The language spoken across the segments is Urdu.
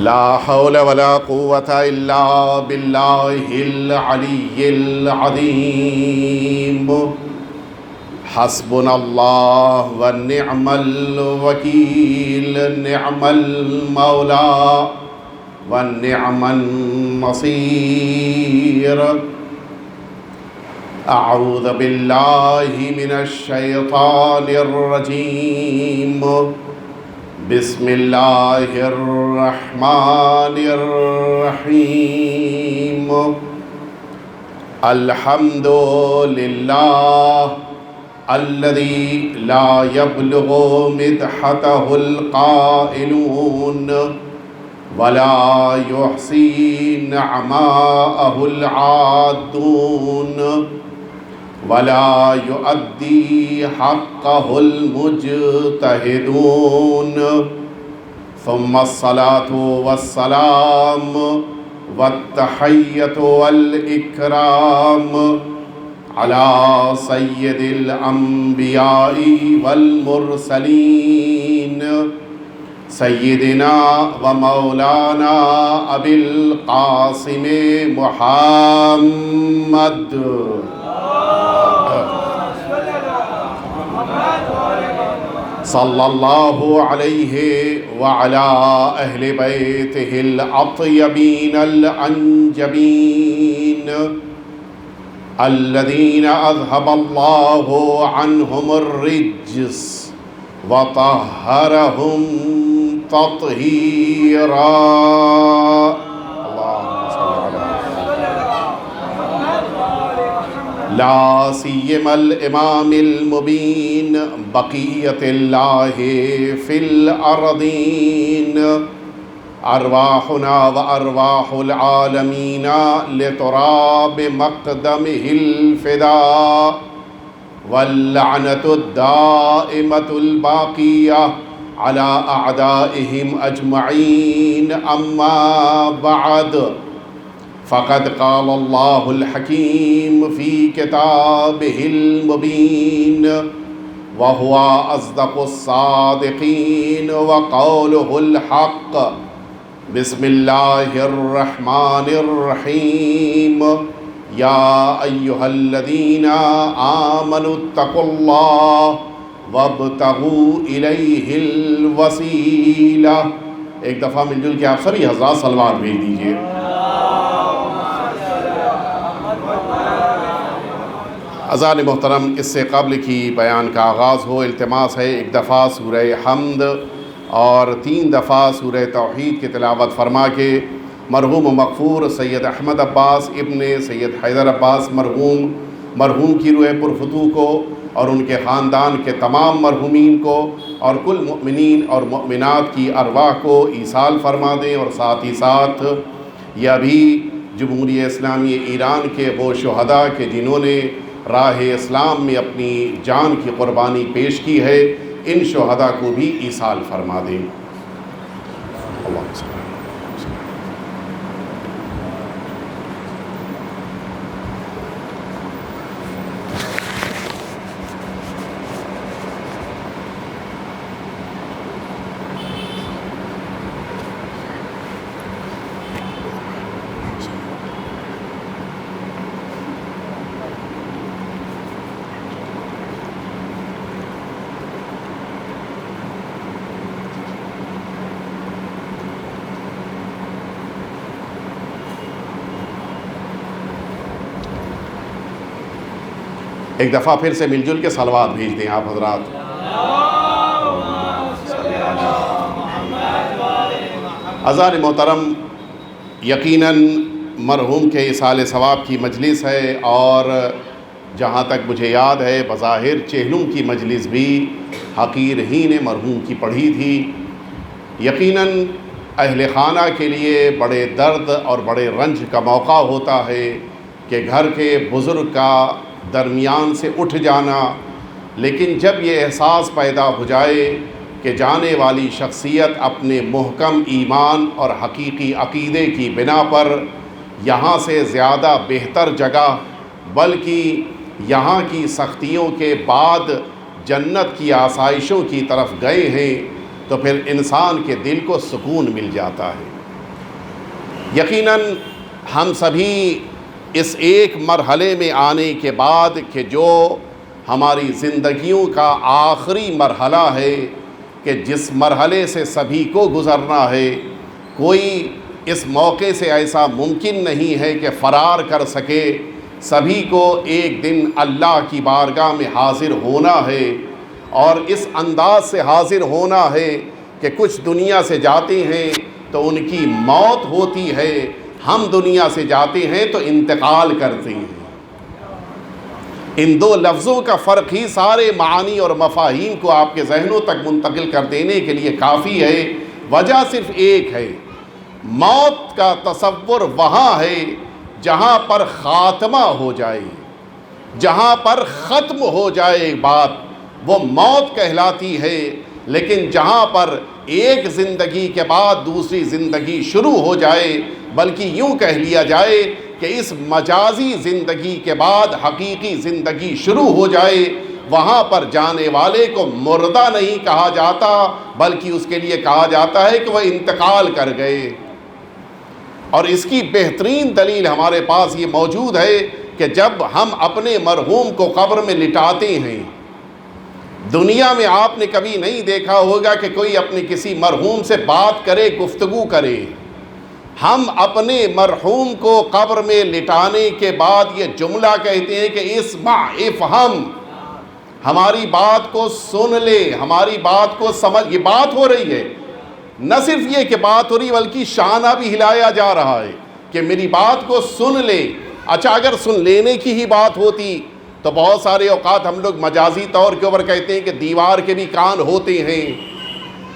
لا حول ولا قوة إلا بالله العلي العظيم. حسبنا الله ونعم الوكيل، نعم المولى ونعم النصير. أعوذ بالله من الشيطان الرجيم. بسم الله الرحمن الرحيم. الحمد لله الذي لا يبلغ مدحته القائلون ولا يحصي نعماءه العادون ولا يؤدي حقه المجتهدون. ثم الصلاة والسلام والتحية والإكرام على سيد الأنبياء والمرسلين، سيدنا ومولانا أبي القاسم محمد صلى الله عليه وعلى أهل بيته الأطيبين الأنجبين الذين أذهب الله عنهم الرجس وطهرهم تطهيرا. لا سيما الإمام المبين بقية الله في الأرضين، أرواحنا وأرواح العالمين لتراب مقدمه الفداء، واللعنة الدائمة الباقية على أعدائهم أجمعين. أما بعد، فقد قال الله الحكيم في كتابه المبين وهو أصدق الصادقين وقوله الحق. بسم الله الرحمن الرحيم. يا أيها الذين آمنوا اتقوا الله وابتغوا إليه الوسيلة. ایک دفعہ مل جل کے آپ سبھی حضرات صلوات بھیج دیجئے. عزیزان محترم، اس سے قبل کی بیان کا آغاز ہو، التماس ہے ایک دفعہ سورہ حمد اور 3 دفعہ سورہ توحید کی تلاوت فرما کے مرحوم و مغفور سید احمد عباس ابن سید حیدر عباس مرحوم کی روح پرفتوح کو اور ان کے خاندان کے تمام مرحومین کو اور کل مؤمنین اور مؤمنات کی ارواح کو ایصال فرما دیں، اور ساتھ ہی ساتھ یہ بھی جمہوریہ اسلامی ایران کے وہ شہداء کے جنہوں نے راہ اسلام میں اپنی جان کی قربانی پیش کی ہے، ان شہداء کو بھی ایصال فرما دیں. اللہم صلی اللہ. ایک دفعہ پھر سے مل جل کے صلوات بھیج دیں آپ حضرات. عزیزان محترم، یقیناً مرحوم کے ایصال ثواب کی مجلس ہے، اور جہاں تک مجھے یاد ہے بظاہر چہلم کی مجلس بھی حقیر ہی نے مرحوم کی پڑھی تھی. یقیناً اہل خانہ کے لیے بڑے درد اور بڑے رنج کا موقع ہوتا ہے کہ گھر کے بزرگ کا درمیان سے اٹھ جانا، لیکن جب یہ احساس پیدا ہو جائے کہ جانے والی شخصیت اپنے محکم ایمان اور حقیقی عقیدے کی بنا پر یہاں سے زیادہ بہتر جگہ بلکہ یہاں کی سختیوں کے بعد جنت کی آسائشوں کی طرف گئے ہیں، تو پھر انسان کے دل کو سکون مل جاتا ہے. یقیناً ہم سبھی اس ایک مرحلے میں آنے کے بعد کہ جو ہماری زندگیوں کا آخری مرحلہ ہے کہ جس مرحلے سے سبھی کو گزرنا ہے، کوئی اس موقع سے ایسا ممکن نہیں ہے کہ فرار کر سکے، سبھی کو ایک دن اللہ کی بارگاہ میں حاضر ہونا ہے، اور اس انداز سے حاضر ہونا ہے کہ کچھ دنیا سے جاتے ہیں تو ان کی موت ہوتی ہے، ہم دنیا سے جاتے ہیں تو انتقال کرتے ہیں۔ ان دو لفظوں کا فرق ہی سارے معانی اور مفاہیم کو آپ کے ذہنوں تک منتقل کر دینے کے لیے کافی ہے۔ وجہ صرف ایک ہے، موت کا تصور وہاں ہے جہاں پر خاتمہ ہو جائے، جہاں پر ختم ہو جائے بات، وہ موت کہلاتی ہے۔ لیکن جہاں پر ایک زندگی کے بعد دوسری زندگی شروع ہو جائے، بلکہ یوں کہہ لیا جائے کہ اس مجازی زندگی کے بعد حقیقی زندگی شروع ہو جائے، وہاں پر جانے والے کو مردہ نہیں کہا جاتا، بلکہ اس کے لیے کہا جاتا ہے کہ وہ انتقال کر گئے۔ اور اس کی بہترین دلیل ہمارے پاس یہ موجود ہے کہ جب ہم اپنے مرحوم کو قبر میں لٹاتے ہیں، دنیا میں آپ نے کبھی نہیں دیکھا ہوگا کہ کوئی اپنے کسی مرحوم سے بات کرے، گفتگو کرے۔ ہم اپنے مرحوم کو قبر میں لٹانے کے بعد یہ جملہ کہتے ہیں کہ اسمع افہم، ہماری بات کو سن لے، ہماری بات کو سمجھ۔ یہ بات ہو رہی ہے، نہ صرف یہ کہ بات ہو رہی بلکہ شانہ بھی ہلایا جا رہا ہے کہ میری بات کو سن لے۔ اچھا، اگر سن لینے کی ہی بات ہوتی تو بہت سارے اوقات ہم لوگ مجازی طور کے اوپر کہتے ہیں کہ دیوار کے بھی کان ہوتے ہیں،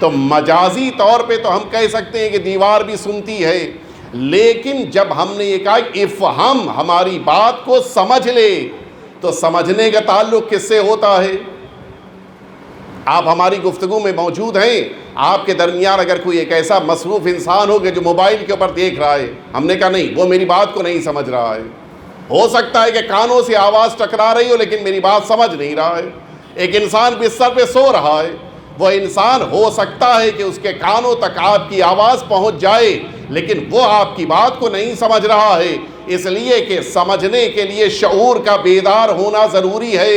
تو مجازی طور پہ تو ہم کہہ سکتے ہیں کہ دیوار بھی سنتی ہے، لیکن جب ہم نے یہ کہا کہ افہم، ہماری بات کو سمجھ لے، تو سمجھنے کا تعلق کس سے ہوتا ہے؟ آپ ہماری گفتگو میں موجود ہیں، آپ کے درمیان اگر کوئی ایک ایسا مصروف انسان ہو کہ جو موبائل کے اوپر دیکھ رہا ہے، ہم نے کہا نہیں، وہ میری بات کو نہیں سمجھ رہا ہے۔ ہو سکتا ہے کہ کانوں سے آواز ٹکرا رہی ہو لیکن میری بات سمجھ نہیں رہا ہے۔ ایک انسان بستر پہ سو رہا ہے، وہ انسان ہو سکتا ہے کہ اس کے کانوں تک آپ کی آواز پہنچ جائے لیکن وہ آپ کی بات کو نہیں سمجھ رہا ہے، اس لیے کہ سمجھنے کے لیے شعور کا بیدار ہونا ضروری ہے،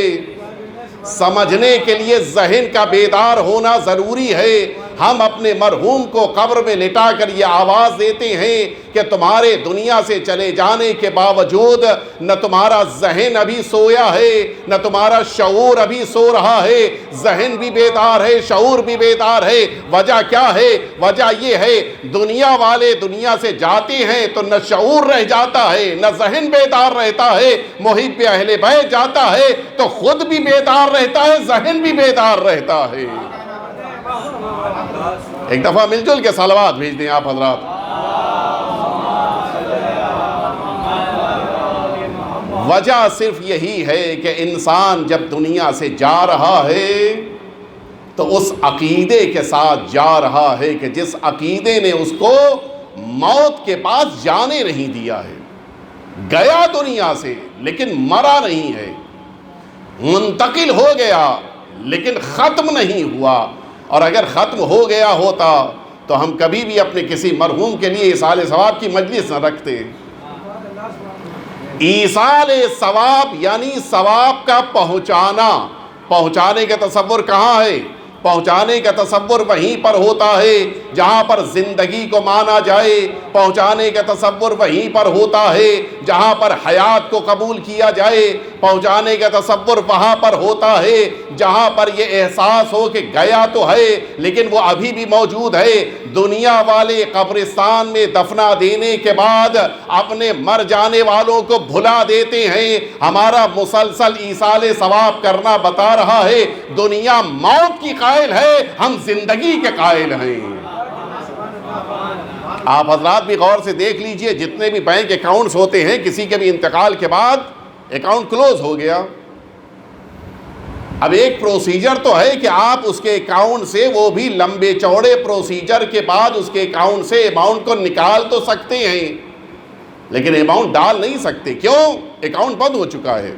سمجھنے کے لیے ذہن کا بیدار ہونا ضروری ہے۔ ہم اپنے مرحوم کو قبر میں لٹا کر یہ آواز دیتے ہیں کہ تمہارے دنیا سے چلے جانے کے باوجود نہ تمہارا ذہن ابھی سویا ہے، نہ تمہارا شعور ابھی سو رہا ہے، ذہن بھی بیدار ہے، شعور بھی بیدار ہے۔ وجہ کیا ہے؟ وجہ یہ ہے دنیا والے دنیا سے جاتے ہیں تو نہ شعور رہ جاتا ہے، نہ ذہن بیدار رہتا ہے۔ محب اہل بیت جاتا ہے تو خود بھی بیدار رہتا ہے، ذہن بھی بیدار رہتا ہے۔ ایک دفعہ مل جل کے صلوات بھیج دیں آپ حضرات۔ وجہ صرف یہی ہے کہ انسان جب دنیا سے جا رہا ہے تو اس عقیدے کے ساتھ جا رہا ہے کہ جس عقیدے نے اس کو موت کے پاس جانے نہیں دیا ہے۔ گیا دنیا سے لیکن مرا نہیں ہے، منتقل ہو گیا لیکن ختم نہیں ہوا۔ اور اگر ختم ہو گیا ہوتا تو ہم کبھی بھی اپنے کسی مرحوم کے لیے ایصال ثواب کی مجلس نہ رکھتے۔ ایصال ثواب یعنی ثواب کا پہنچانا، پہنچانے کا تصور کہاں ہے؟ پہنچانے کا تصور وہیں پر ہوتا ہے جہاں پر زندگی کو مانا جائے، پہنچانے کا تصور وہیں پر ہوتا ہے جہاں پر حیات کو قبول کیا جائے، پہنچانے کا تصور وہاں پر ہوتا ہے جہاں پر یہ احساس ہو کہ گیا تو ہے لیکن وہ ابھی بھی موجود ہے۔ دنیا والے قبرستان میں دفنا دینے کے بعد اپنے مر جانے والوں کو بھلا دیتے ہیں، ہمارا مسلسل ایصال ثواب کرنا بتا رہا ہے دنیا موت کی قائل ہے، ہم زندگی کے قائل ہیں۔ آپ حضرات بھی غور سے دیکھ لیجئے، جتنے بھی بینک اکاؤنٹس ہوتے ہیں کسی کے بھی انتقال کے بعد اکاؤنٹ کلوز ہو گیا، اب ایک پروسیجر تو ہے کہ آپ اس کے اکاؤنٹ سے، وہ بھی لمبے چوڑے پروسیجر کے بعد اس کے اکاؤنٹ سے اماؤنٹ کو نکال تو سکتے ہیں لیکن اماؤنٹ ڈال نہیں سکتے۔ کیوں؟ اکاؤنٹ بند ہو چکا ہے۔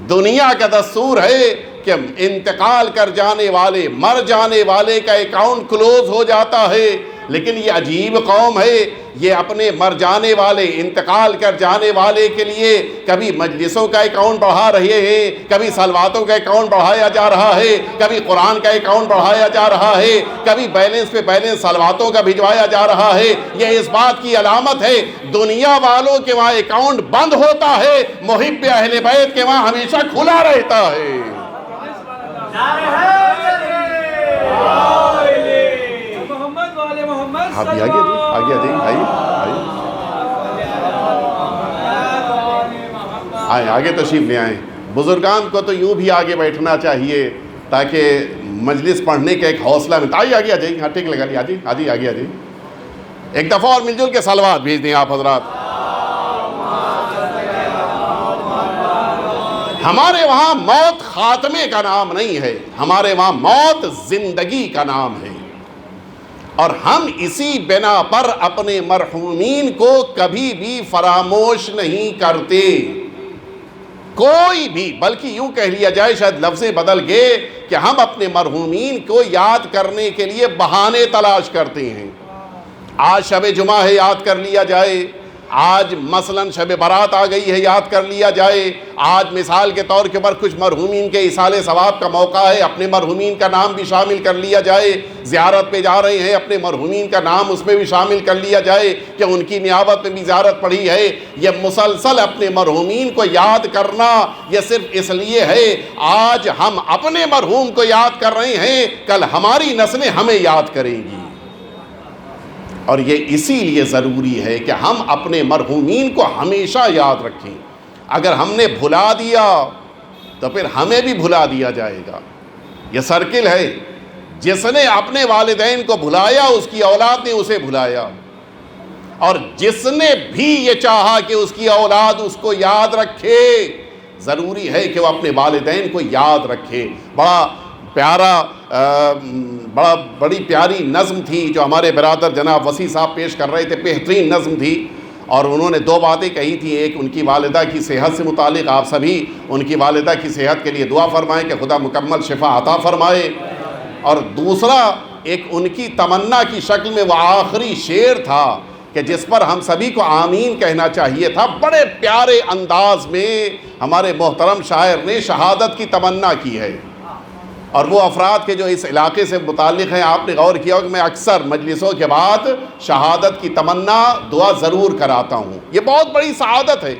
دنیا کا دستور ہے کہ کہ انتقال کر جانے والے، مر جانے والے کا اکاؤنٹ کلوز ہو جاتا ہے، لیکن یہ عجیب قوم ہے، یہ اپنے مر جانے والے، انتقال کر جانے والے کے لیے کبھی مجلسوں کا اکاؤنٹ بڑھا رہے ہیں، کبھی صلواتوں کا اکاؤنٹ بڑھایا جا رہا ہے، کبھی قرآن کا اکاؤنٹ بڑھایا جا رہا ہے، کبھی بیلنس پہ بیلنس صلواتوں کا بھجوایا جا رہا ہے۔ یہ اس بات کی علامت ہے دنیا والوں کے وہاں اکاؤنٹ بند ہوتا ہے، محب اہل بیت کے وہاں ہمیشہ کھلا رہتا ہے۔ آپ بھی آگے آئیں، آگے تشریف لے آئیں۔ بزرگان کو تو یوں بھی آگے بیٹھنا چاہیے تاکہ مجلس پڑھنے کا ایک حوصلہ ملتا ہے۔ آگے آ جائیے، ہاں ٹھیک لگا لی، آگے آ جائیے۔ ایک دفعہ اور مل جل کے صلوات بھیج دیں آپ حضرات۔ ہمارے وہاں موت خاتمے کا نام نہیں ہے، ہمارے وہاں موت زندگی کا نام ہے، اور ہم اسی بنا پر اپنے مرحومین کو کبھی بھی فراموش نہیں کرتے، کوئی بھی، بلکہ یوں کہہ لیا جائے شاید لفظیں بدل گئے کہ ہم اپنے مرحومین کو یاد کرنے کے لیے بہانے تلاش کرتے ہیں۔ آج شب جمعہ ہے، یاد کر لیا جائے، آج مثلاً شب برات آ گئی ہے، یاد کر لیا جائے، آج مثال کے طور کے پر کچھ مرحومین کے ایصال ثواب کا موقع ہے، اپنے مرحومین کا نام بھی شامل کر لیا جائے، زیارت پہ جا رہے ہیں اپنے مرحومین کا نام اس میں بھی شامل کر لیا جائے کہ ان کی نیابت میں بھی زیارت پڑھی ہے۔ یہ مسلسل اپنے مرحومین کو یاد کرنا یہ صرف اس لیے ہے آج ہم اپنے مرحوم کو یاد کر رہے ہیں، کل ہماری نسلیں ہمیں یاد کریں گی، اور یہ اسی لیے ضروری ہے کہ ہم اپنے مرحومین کو ہمیشہ یاد رکھیں۔ اگر ہم نے بھلا دیا تو پھر ہمیں بھی بھلا دیا جائے گا، یہ سرکل ہے۔ جس نے اپنے والدین کو بھلایا اس کی اولاد نے اسے بھلایا، اور جس نے بھی یہ چاہا کہ اس کی اولاد اس کو یاد رکھے، ضروری ہے کہ وہ اپنے والدین کو یاد رکھے۔ بڑی پیاری نظم تھی جو ہمارے برادر جناب وسیع صاحب پیش کر رہے تھے، بہترین نظم تھی، اور انہوں نے دو باتیں کہی تھی۔ ایک ان کی والدہ کی صحت سے متعلق، آپ سبھی ان کی والدہ کی صحت کے لیے دعا فرمائیں کہ خدا مکمل شفا عطا فرمائے، اور دوسرا ایک ان کی تمنا کی شکل میں وہ آخری شعر تھا کہ جس پر ہم سبھی کو آمین کہنا چاہیے تھا۔ بڑے پیارے انداز میں ہمارے محترم شاعر نے شہادت کی تمنا کی ہے، اور وہ افراد کے جو اس علاقے سے متعلق ہیں، آپ نے غور کیا ہو کہ میں اکثر مجلسوں کے بعد شہادت کی تمنا دعا ضرور کراتا ہوں، یہ بہت بڑی سعادت ہے۔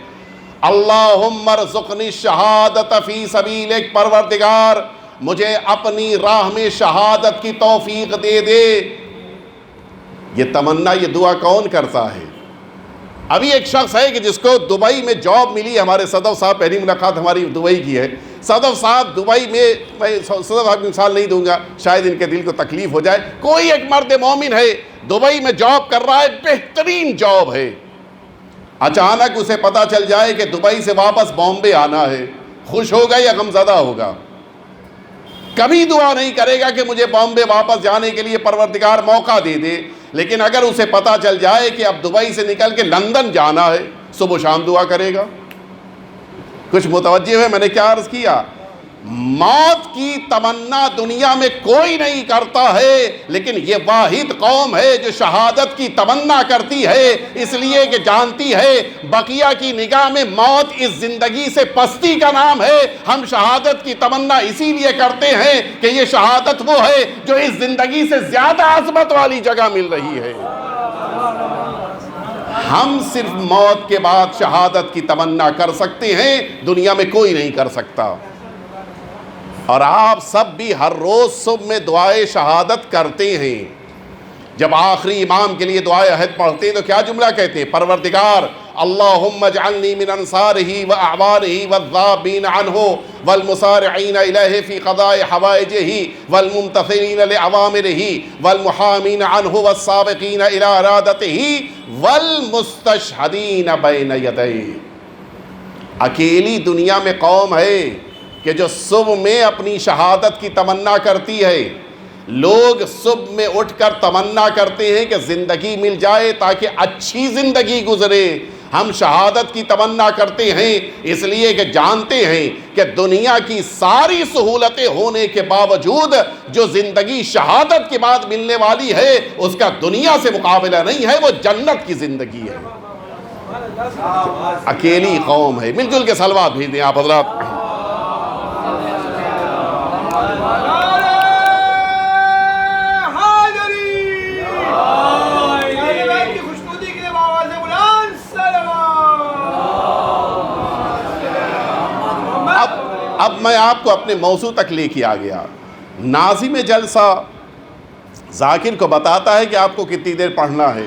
اللہم ارزقنی الشہادۃ فی سبیلک، پروردگار مجھے اپنی راہ میں شہادت کی توفیق دے دے۔ یہ تمنا، یہ دعا کون کرتا ہے؟ ابھی ایک شخص ہے کہ جس کو دبئی میں جاب ملی، ہمارے صدف صاحب، پہلی ملاقات ہماری دبئی کی ہے، صدف صاحب دبئی میں، میں صدف صاحب کی مثال نہیں دوں گا شاید ان کے دل کو تکلیف ہو جائے، کوئی ایک مرد مومن ہے دبئی میں جاب کر رہا ہے، بہترین جاب ہے، اچانک اسے پتا چل جائے کہ دبئی سے واپس بامبے آنا ہے، خوش ہوگا یا غمزدہ ہوگا؟ کبھی دعا نہیں کرے گا کہ مجھے بامبے واپس جانے کے لیے پروردگار موقع دے دے، لیکن اگر اسے پتا چل جائے کہ اب دبئی سے نکل کے لندن جانا ہے، صبح شام دعا کرے گا۔ کچھ متوجہ ہے میں نے کیا عرض کیا؟ موت کی تمنا دنیا میں کوئی نہیں کرتا ہے، لیکن یہ واحد قوم ہے جو شہادت کی تمنا کرتی ہے، اس لیے کہ جانتی ہے بقیہ کی نگاہ میں موت اس زندگی سے پستی کا نام ہے۔ ہم شہادت کی تمنا اسی لیے کرتے ہیں کہ یہ شہادت وہ ہے جو اس زندگی سے زیادہ عظمت والی جگہ مل رہی ہے۔ ہم صرف موت کے بعد شہادت کی تمنا کر سکتے ہیں، دنیا میں کوئی نہیں کر سکتا۔ اور آپ سب بھی ہر روز صبح میں دعائے شہادت کرتے ہیں، جب آخری امام کے لیے دعائے عہد پڑھتے ہیں تو کیا جملہ کہتے ہیں؟ پروردگار اللہم اجعلنی من انصارہ و اعوانہ والذابین عنہ والمسارعین الیہ فی قضاء حوائجہ والممتثلین لأوامرہ والمحامین عنہ والسابقین الی ارادتہ والمستشہدین بین یدیہ۔ اکیلی دنیا میں قوم ہے کہ جو صبح میں اپنی شہادت کی تمنا کرتی ہے۔ لوگ صبح میں اٹھ کر تمنا کرتے ہیں کہ زندگی مل جائے تاکہ اچھی زندگی گزرے، ہم شہادت کی تمنا کرتے ہیں اس لیے کہ جانتے ہیں کہ دنیا کی ساری سہولتیں ہونے کے باوجود جو زندگی شہادت کے بعد ملنے والی ہے اس کا دنیا سے مقابلہ نہیں ہے، وہ جنت کی زندگی ہے۔ اکیلی قوم ہے۔ مل جل کے صلوات بھیج دیں آپ حضرات۔ اب میں آپ کو اپنے موضوع تک لے کے آ گیا۔ ناظم جلسہ ذاکر کو بتاتا ہے کہ آپ کو کتنی دیر پڑھنا ہے،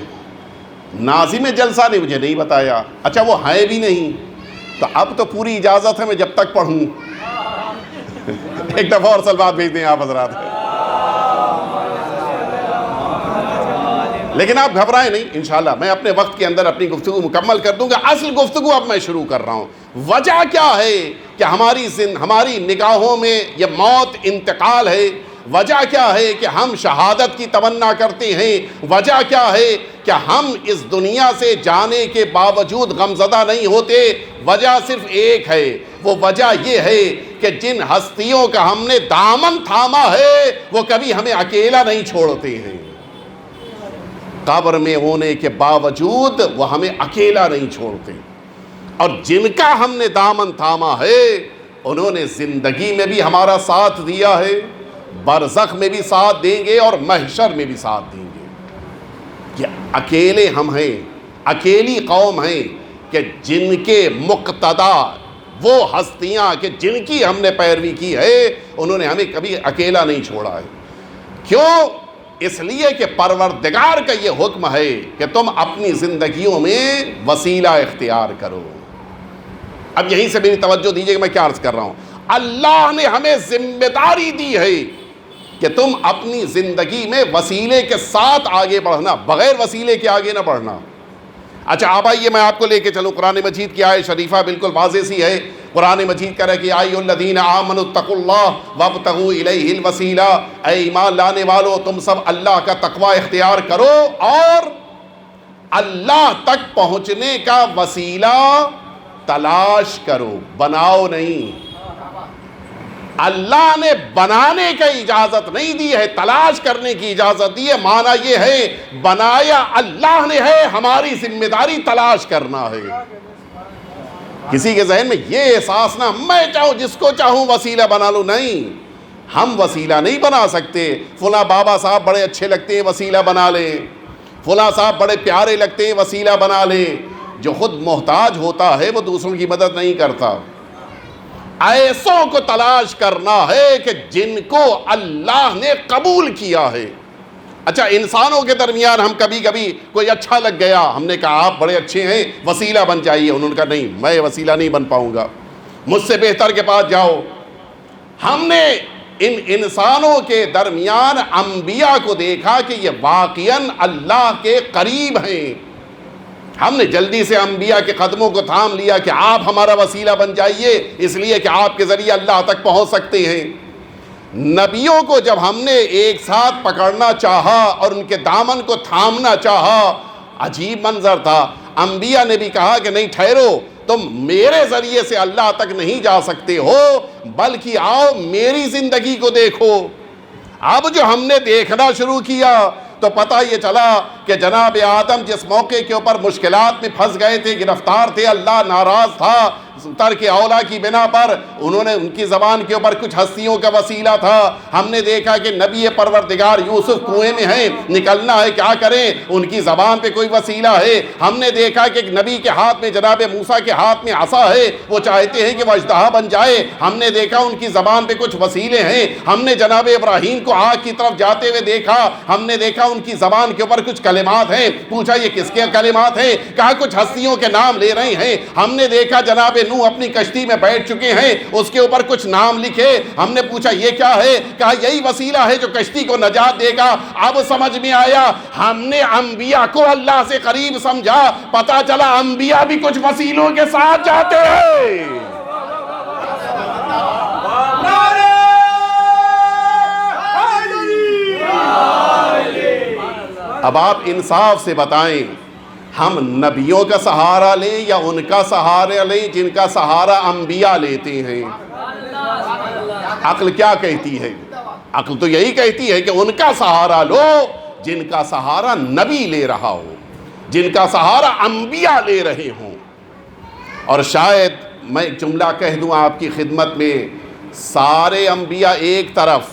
ناظم جلسہ نے مجھے نہیں بتایا۔ اچھا وہ ہے بھی نہیں تو اب تو پوری اجازت ہے میں جب تک پڑھوں۔ ایک دفعہ اور صلوات بھیج دیں آپ حضرات۔ لیکن آپ گھبرائیں نہیں، انشاءاللہ میں اپنے وقت کے اندر اپنی گفتگو مکمل کر دوں گا۔ اصل گفتگو اب میں شروع کر رہا ہوں۔ وجہ کیا ہے کہ ہماری نگاہوں میں یہ موت انتقال ہے؟ وجہ کیا ہے کہ ہم شہادت کی تمنا کرتے ہیں؟ وجہ کیا ہے کہ ہم اس دنیا سے جانے کے باوجود غمزدہ نہیں ہوتے؟ وجہ صرف ایک ہے، وہ وجہ یہ ہے کہ جن ہستیوں کا ہم نے دامن تھاما ہے وہ کبھی ہمیں اکیلا نہیں چھوڑتے ہیں۔ قبر میں ہونے کے باوجود وہ ہمیں اکیلا نہیں چھوڑتے، اور جن کا ہم نے دامن تھاما ہے انہوں نے زندگی میں بھی ہمارا ساتھ دیا ہے، برزخ میں بھی ساتھ دیں گے اور محشر میں بھی ساتھ دیں گے۔ یہ اکیلے ہم ہیں، اکیلی قوم ہیں کہ جن کے مقتدا وہ ہستیاں کہ جن کی ہم نے پیروی کی ہے انہوں نے ہمیں کبھی اکیلا نہیں چھوڑا ہے۔ کیوں؟ اس لیے کہ پروردگار کا یہ حکم ہے کہ تم اپنی زندگیوں میں وسیلہ اختیار کرو۔ اب یہیں سے میری توجہ دیجئے کہ میں کیا عرض کر رہا ہوں۔ اللہ نے ہمیں ذمہ داری دی ہے کہ تم اپنی زندگی میں وسیلے کے ساتھ آگے بڑھنا، بغیر وسیلے کے آگے نہ بڑھنا۔ اچھا آپ آئیے میں آپ کو لے کے چلوں، قرآن مجید کی آیت شریفہ بالکل واضح سی ہے۔ قرآن مجید کہہ رہا ہے کہ ایھا الذین آمنوا اتقوا اللہ وابتغوا الیہ الوسیلہ، اے ایمان لانے والو تم سب اللہ کا تقوی اختیار کرو اور اللہ تک پہنچنے کا وسیلہ تلاش کرو، بناؤ نہیں۔ اللہ نے بنانے کا اجازت نہیں دی ہے، تلاش کرنے کی اجازت دی ہے۔ معنی یہ ہے بنایا اللہ نے ہے، ہماری ذمہ داری تلاش کرنا ہے۔ کسی کے ذہن میں یہ احساس نہ میں چاہوں جس کو چاہوں وسیلہ بنا لوں، نہیں، ہم وسیلہ نہیں بنا سکتے۔ فلاں بابا صاحب بڑے اچھے لگتے ہیں، وسیلہ بنا لیں۔ فلاں صاحب بڑے پیارے لگتے ہیں، وسیلہ بنا لیں۔ جو خود محتاج ہوتا ہے وہ دوسروں کی مدد نہیں کرتا۔ ایسوں کو تلاش کرنا ہے کہ جن کو اللہ نے قبول کیا ہے۔ اچھا انسانوں کے درمیان ہم کبھی کبھی کوئی اچھا لگ گیا، ہم نے کہا آپ بڑے اچھے ہیں وسیلہ بن جائیے، انہوں نے کہا نہیں میں وسیلہ نہیں بن پاؤں گا، مجھ سے بہتر کے پاس جاؤ۔ ہم نے ان انسانوں کے درمیان انبیاء کو دیکھا کہ یہ واقعاً اللہ کے قریب ہیں۔ ہم نے جلدی سے انبیاء کے قدموں کو تھام لیا کہ آپ ہمارا وسیلہ بن جائیے، اس لیے کہ آپ کے ذریعے اللہ تک پہنچ سکتے ہیں۔ نبیوں کو جب ہم نے ایک ساتھ پکڑنا چاہا اور ان کے دامن کو تھامنا چاہا، عجیب منظر تھا۔ انبیاء نے بھی کہا کہ نہیں ٹھہرو، تم میرے ذریعے سے اللہ تک نہیں جا سکتے ہو، بلکہ آؤ میری زندگی کو دیکھو۔ اب جو ہم نے دیکھنا شروع کیا تو پتہ یہ چلا کہ جناب آدم جس موقع کے اوپر مشکلات میں پھنس گئے تھے، گرفتار تھے، اللہ ناراض تھا ترک اولا کی بنا پر، انہوں نے ان کی زبان کے اوپر کچھ ہستیوں کا وسیلہ تھا۔ ہم نے دیکھا کہ نبی پروردگار یوسف کنویں میں ہیں، نکلنا ہے کیا کریں، ان کی زبان پہ کوئی وسیلہ ہے۔ ہم نے دیکھا کہ نبی کے ہاتھ میں جناب موسیٰ کے ہاتھ میں عصا ہے، وہ چاہتے ہیں کہ وہ اژدہا بن جائے۔ ہم نے دیکھا ان کی زبان پہ کچھ وسیلے ہیں۔ ہم نے جناب ابراہیم کو آگ کی طرف جاتے ہوئے دیکھا، ہم نے دیکھا ان کی زبان کے اوپر کچھ کلمات ہیں۔ پوچھا یہ کس کے کلمات ہیں؟ کہا کچھ ہستیوں کے نام لے رہے ہیں۔ ہم نے دیکھا جناب نوح اپنی کشتی میں بیٹھ چکے ہیں، اس کے اوپر کچھ نام لکھے۔ ہم نے پوچھا یہ کیا ہے؟ کہا یہی وسیلہ ہے جو کشتی کو نجات دے گا۔ اب سمجھ میں آیا، ہم نے انبیاء کو اللہ سے قریب سمجھا، پتہ چلا انبیاء بھی کچھ وسیلوں کے ساتھ جاتے ہیں۔ اب آپ انصاف سے بتائیں ہم نبیوں کا سہارا لیں یا ان کا سہارا لیں جن کا سہارا انبیاء لیتے ہیں؟ عقل کیا کہتی ہے؟ عقل تو یہی کہتی ہے کہ ان کا سہارا لو جن کا سہارا نبی لے رہا ہو، جن کا سہارا انبیاء لے رہے ہوں۔ اور شاید میں ایک جملہ کہہ دوں آپ کی خدمت میں، سارے انبیاء ایک طرف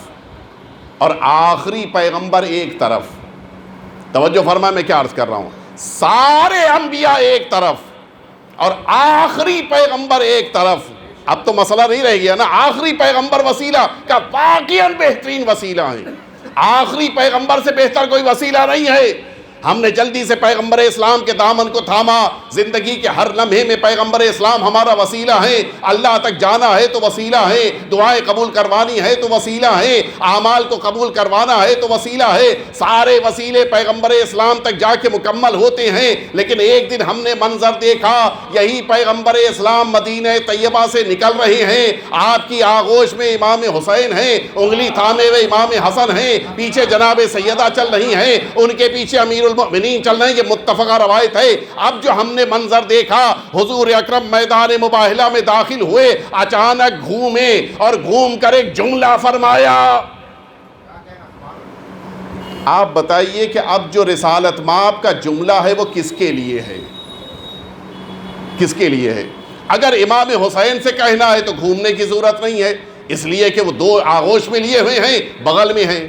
اور آخری پیغمبر ایک طرف۔ توجہ فرما میں کیا عرض کر رہا ہوں، سارے انبیاء ایک طرف اور آخری پیغمبر ایک طرف۔ اب تو مسئلہ نہیں رہ گیا نا، آخری پیغمبر وسیلہ کا واقعاً بہترین وسیلہ ہے، آخری پیغمبر سے بہتر کوئی وسیلہ نہیں ہے۔ ہم نے جلدی سے پیغمبر اسلام کے دامن کو تھاما، زندگی کے ہر لمحے میں پیغمبر اسلام ہمارا وسیلہ ہے، اللہ تک جانا ہے تو وسیلہ ہے، دعائیں قبول کروانی ہے تو وسیلہ ہے، اعمال کو قبول کروانا ہے تو وسیلہ ہے۔ سارے وسیلے پیغمبر اسلام تک جا کے مکمل ہوتے ہیں، لیکن ایک دن ہم نے منظر دیکھا، یہی پیغمبر اسلام مدینہ طیبہ سے نکل رہے ہیں، آپ کی آغوش میں امام حسین ہیں، انگلی تھامے ہوئے امام حسن ہیں، پیچھے جناب سیدہ چل رہی ہیں، ان کے پیچھے امیر المؤمنین چل رہے ہیں، یہ متفقہ روایت ہے۔ اب جو ہم نے منظر دیکھا، حضور اکرم میدان مباہلہ میں داخل ہوئے، اچانک گھومے اور گھوم کر ایک جملہ فرمایا۔ آپ بتائیے کہ اب جو رسالت مآب کا جملہ ہے وہ کس کے لیے ہے؟ کس کے لیے ہے؟ اگر امام حسین سے کہنا ہے تو گھومنے کی ضرورت نہیں ہے، اس لیے کہ وہ دو آغوش میں لیے ہوئے ہیں، بغل میں ہیں۔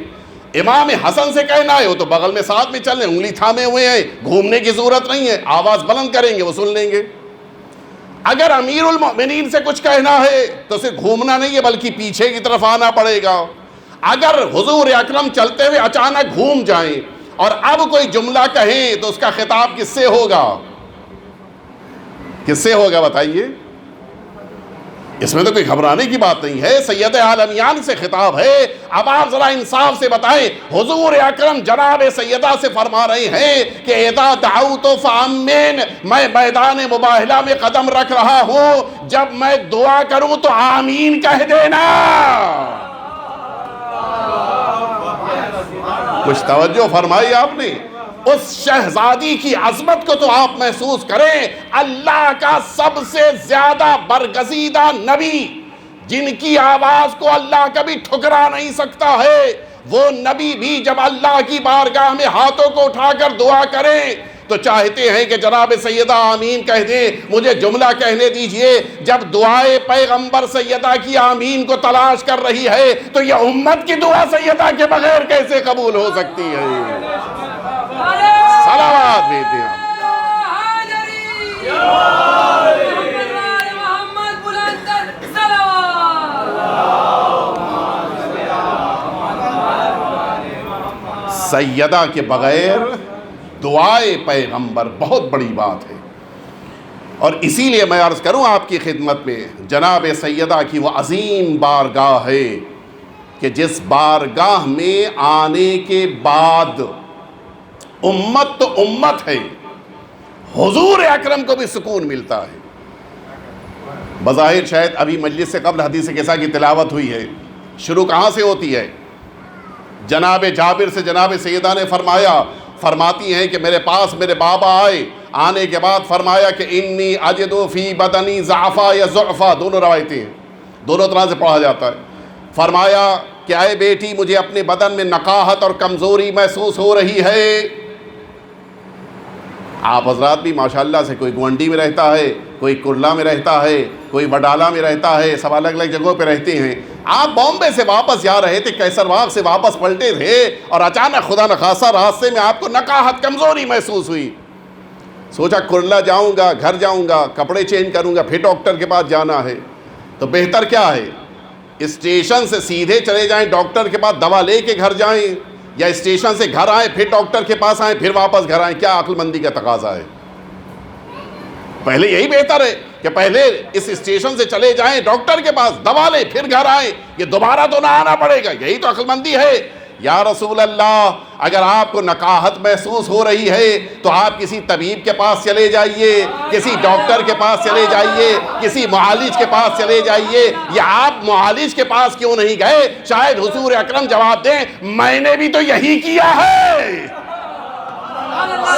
امام حسن سے کہنا ہے وہ تو بغل میں ساتھ میں چل رہے ہیں، انگلی تھامے ہوئے ہیں، گھومنے کی ضرورت نہیں ہے، آواز بلند کریں گے وہ سن لیں گے۔ اگر امیر المؤمنین سے کچھ کہنا ہے تو صرف گھومنا نہیں ہے بلکہ پیچھے کی طرف آنا پڑے گا۔ اگر حضور اکرم چلتے ہوئے اچانک گھوم جائیں اور اب کوئی جملہ کہیں تو اس کا خطاب کس سے ہوگا؟ کس سے ہوگا بتائیے؟ اس میں تو کوئی گھبرانے کی بات نہیں ہے، سید عالمیان سے خطاب ہے۔ اب آپ ذرا انصاف سے بتائیں، حضور اکرم جناب سیدہ سے فرما رہے ہیں کہ اذا دعوت فامن، میں میدان مباہلہ میں قدم رکھ رہا ہوں، جب میں دعا کروں تو آمین کہہ دینا۔ کچھ توجہ فرمائی آپ نے؟ اس شہزادی کی عظمت کو تو آپ محسوس کریں، اللہ کا سب سے زیادہ برگزیدہ نبی، جن کی آواز کو اللہ کبھی ٹھکرا نہیں سکتا ہے، وہ نبی بھی جب اللہ کی بارگاہ میں ہاتھوں کو اٹھا کر دعا کریں تو چاہتے ہیں کہ جناب سیدہ آمین کہہ دیں۔ مجھے جملہ کہنے دیجئے، جب دعائے پیغمبر سیدہ کی آمین کو تلاش کر رہی ہے تو یہ امت کی دعا سیدہ کے بغیر کیسے قبول ہو سکتی ہے؟ صلوات دیتے ہیں۔ سیدہ کے بغیر دعائے پیغمبر بہت بڑی بات ہے، اور اسی لیے میں عرض کروں آپ کی خدمت میں، جناب سیدہ کی وہ عظیم بارگاہ ہے کہ جس بارگاہ میں آنے کے بعد امت تو امت ہے، حضور اکرم کو بھی سکون ملتا ہے۔ بظاہر شاید ابھی مجلس سے قبل حدیث قصہ کی تلاوت ہوئی ہے، شروع کہاں سے ہوتی ہے؟ جناب جابر سے جناب سیدہ نے فرماتی ہیں کہ میرے پاس میرے بابا آئے، آنے کے بعد فرمایا کہ انی اجد فی بدنی ضعفا یا ضعفا، دونوں روایتیں ہیں، دونوں طرح سے پڑھا جاتا ہے۔ فرمایا کہ اے بیٹی، مجھے اپنے بدن میں نقاہت اور کمزوری محسوس ہو رہی ہے۔ آپ حضرات بھی ماشاءاللہ سے، کوئی گونڈی میں رہتا ہے، کوئی کرلا میں رہتا ہے، کوئی وڈالہ میں رہتا ہے، سب الگ الگ جگہوں پہ رہتے ہیں۔ آپ بامبے سے واپس جا رہے تھے، کیسر باغ سے واپس پلٹے تھے اور اچانک خدا نخواستہ راستے میں آپ کو نقاہت کمزوری محسوس ہوئی۔ سوچا کرلا جاؤں گا، گھر جاؤں گا، کپڑے چینج کروں گا، پھر ڈاکٹر کے پاس جانا ہے، تو بہتر کیا ہے؟ اسٹیشن سے سیدھے چلے جائیں ڈاکٹر کے پاس، دوا لے کے گھر جائیں، یا اسٹیشن سے گھر آئیں پھر ڈاکٹر کے پاس آئیں پھر واپس گھر آئیں؟ کیا عقل مندی کا تقاضا ہے؟ پہلے یہی بہتر ہے کہ پہلے اس اسٹیشن سے چلے جائیں ڈاکٹر کے پاس، دوا لیں پھر گھر آئیں، یہ دوبارہ تو نہ آنا پڑے گا، یہی تو عقل مندی ہے۔ یا رسول اللہ، اگر آپ کو نقاہت محسوس ہو رہی ہے تو آپ کسی طبیب کے پاس چلے جائیے، کسی ڈاکٹر کے پاس چلے جائیے، کسی معالج کے پاس چلے جائیے۔ یا آپ معالج کے پاس کیوں نہیں گئے؟ شاید حضور اکرم جواب دیں، میں نے بھی تو یہی کیا ہے۔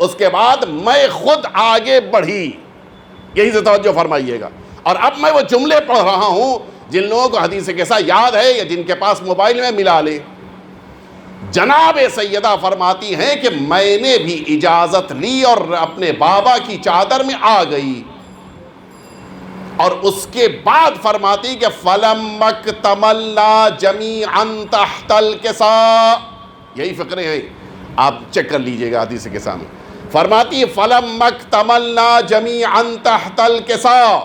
اس کے بعد میں خود آگے بڑھی. یہی سے توجہ فرمائیے گا. اور اب میں وہ جملے پڑھ رہا ہوں جن لوگوں کو حدیث قصہ یاد ہے یا جن کے پاس موبائل میں ملا لے. جناب سیدہ فرماتی ہیں کہ میں نے بھی اجازت لی اور اپنے بابا کی چادر میں آ گئی. اور اس کے بعد فرماتی کہ فَلَمَّ اكْتَمَلْنَا جَمِيعًا تَحْتَ الْكِسَاءِ. یہی فقرے ہیں, آپ چیک کر لیجئے گا حدیث قصہ میں. فرماتی فَلَمَّ اكْتَمَلْنَا جَمِيعًا تَحْتَ الْكِسَاءِ.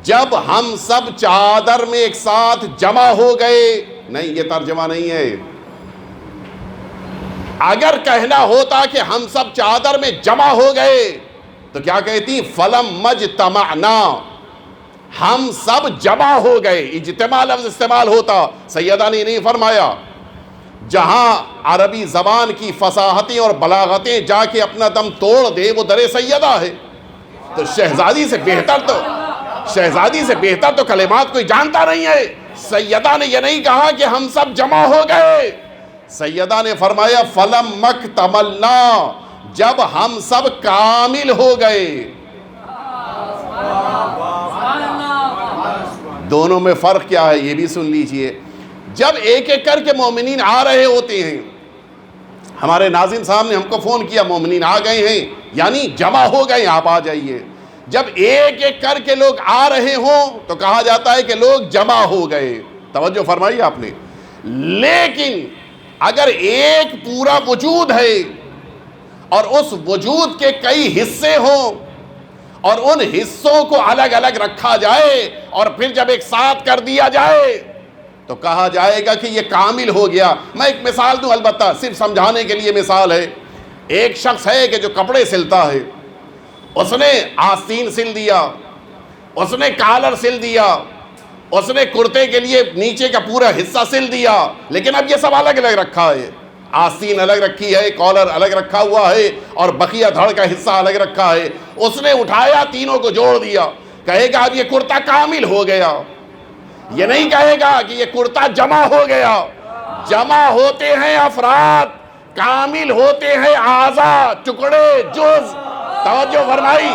جب ہم سب چادر میں ایک ساتھ جمع ہو گئے. نہیں, یہ ترجمہ نہیں ہے. اگر کہنا ہوتا کہ ہم سب چادر میں جمع ہو گئے تو کیا کہتی؟ فَلَمَّ اجْتَمَعْنَا, ہم سب جمع ہو گئے. اجتماع لفظ استعمال ہوتا, سیدہ نے نہیں فرمایا. جہاں عربی زبان کی فصاحتیں اور بلاغتیں جا کے اپنا دم توڑ دے وہ در سیدہ ہے. تو شہزادی سے بہتر تو کلمات کوئی جانتا نہیں ہے. سیدہ نے یہ نہیں کہا کہ ہم سب جمع ہو گئے. سیدہ نے فرمایا فَلَمَّ اكْتَمَلْنَا, جب ہم سب کامل ہو گئے. دونوں میں فرق کیا ہے یہ بھی سن لیجئے. جب ایک ایک کر کے مومنین آ رہے ہوتے ہیں, ہمارے ناظم صاحب نے ہم کو فون کیا مومنین آ گئے ہیں, یعنی جمع ہو گئے, آپ آ جائیے. جب ایک ایک کر کے لوگ آ رہے ہوں تو کہا جاتا ہے کہ لوگ جمع ہو گئے. توجہ فرمائی آپ نے. لیکن اگر ایک پورا وجود ہے اور اس وجود کے کئی حصے ہوں اور ان حصوں کو الگ الگ رکھا جائے اور پھر جب ایک ساتھ کر دیا جائے تو کہا جائے گا کہ یہ کامل ہو گیا. میں ایک مثال دوں, البتہ صرف سمجھانے کے لیے مثال ہے. ایک شخص ہے کہ جو کپڑے سلتا ہے, اس نے آستین سل دیا, اس نے کالر سل دیا, اس نے کرتے کے لیے نیچے کا پورا حصہ سل دیا, لیکن اب یہ سب الگ الگ رکھا ہے. آستین الگ رکھی ہے, کالر الگ رکھا ہوا ہے اور بقیہ دھڑ کا حصہ الگ رکھا ہے. اس نے اٹھایا, تینوں کو جوڑ دیا. کہے گا اب یہ کرتا کامل ہو گیا. یہ نہیں کہے گا کہ یہ کرتا جمع ہو گیا. جمع ہوتے ہیں افراد, کامل ہوتے ہیں اعضاء, ٹکڑے, جز. توجہ فرمائی.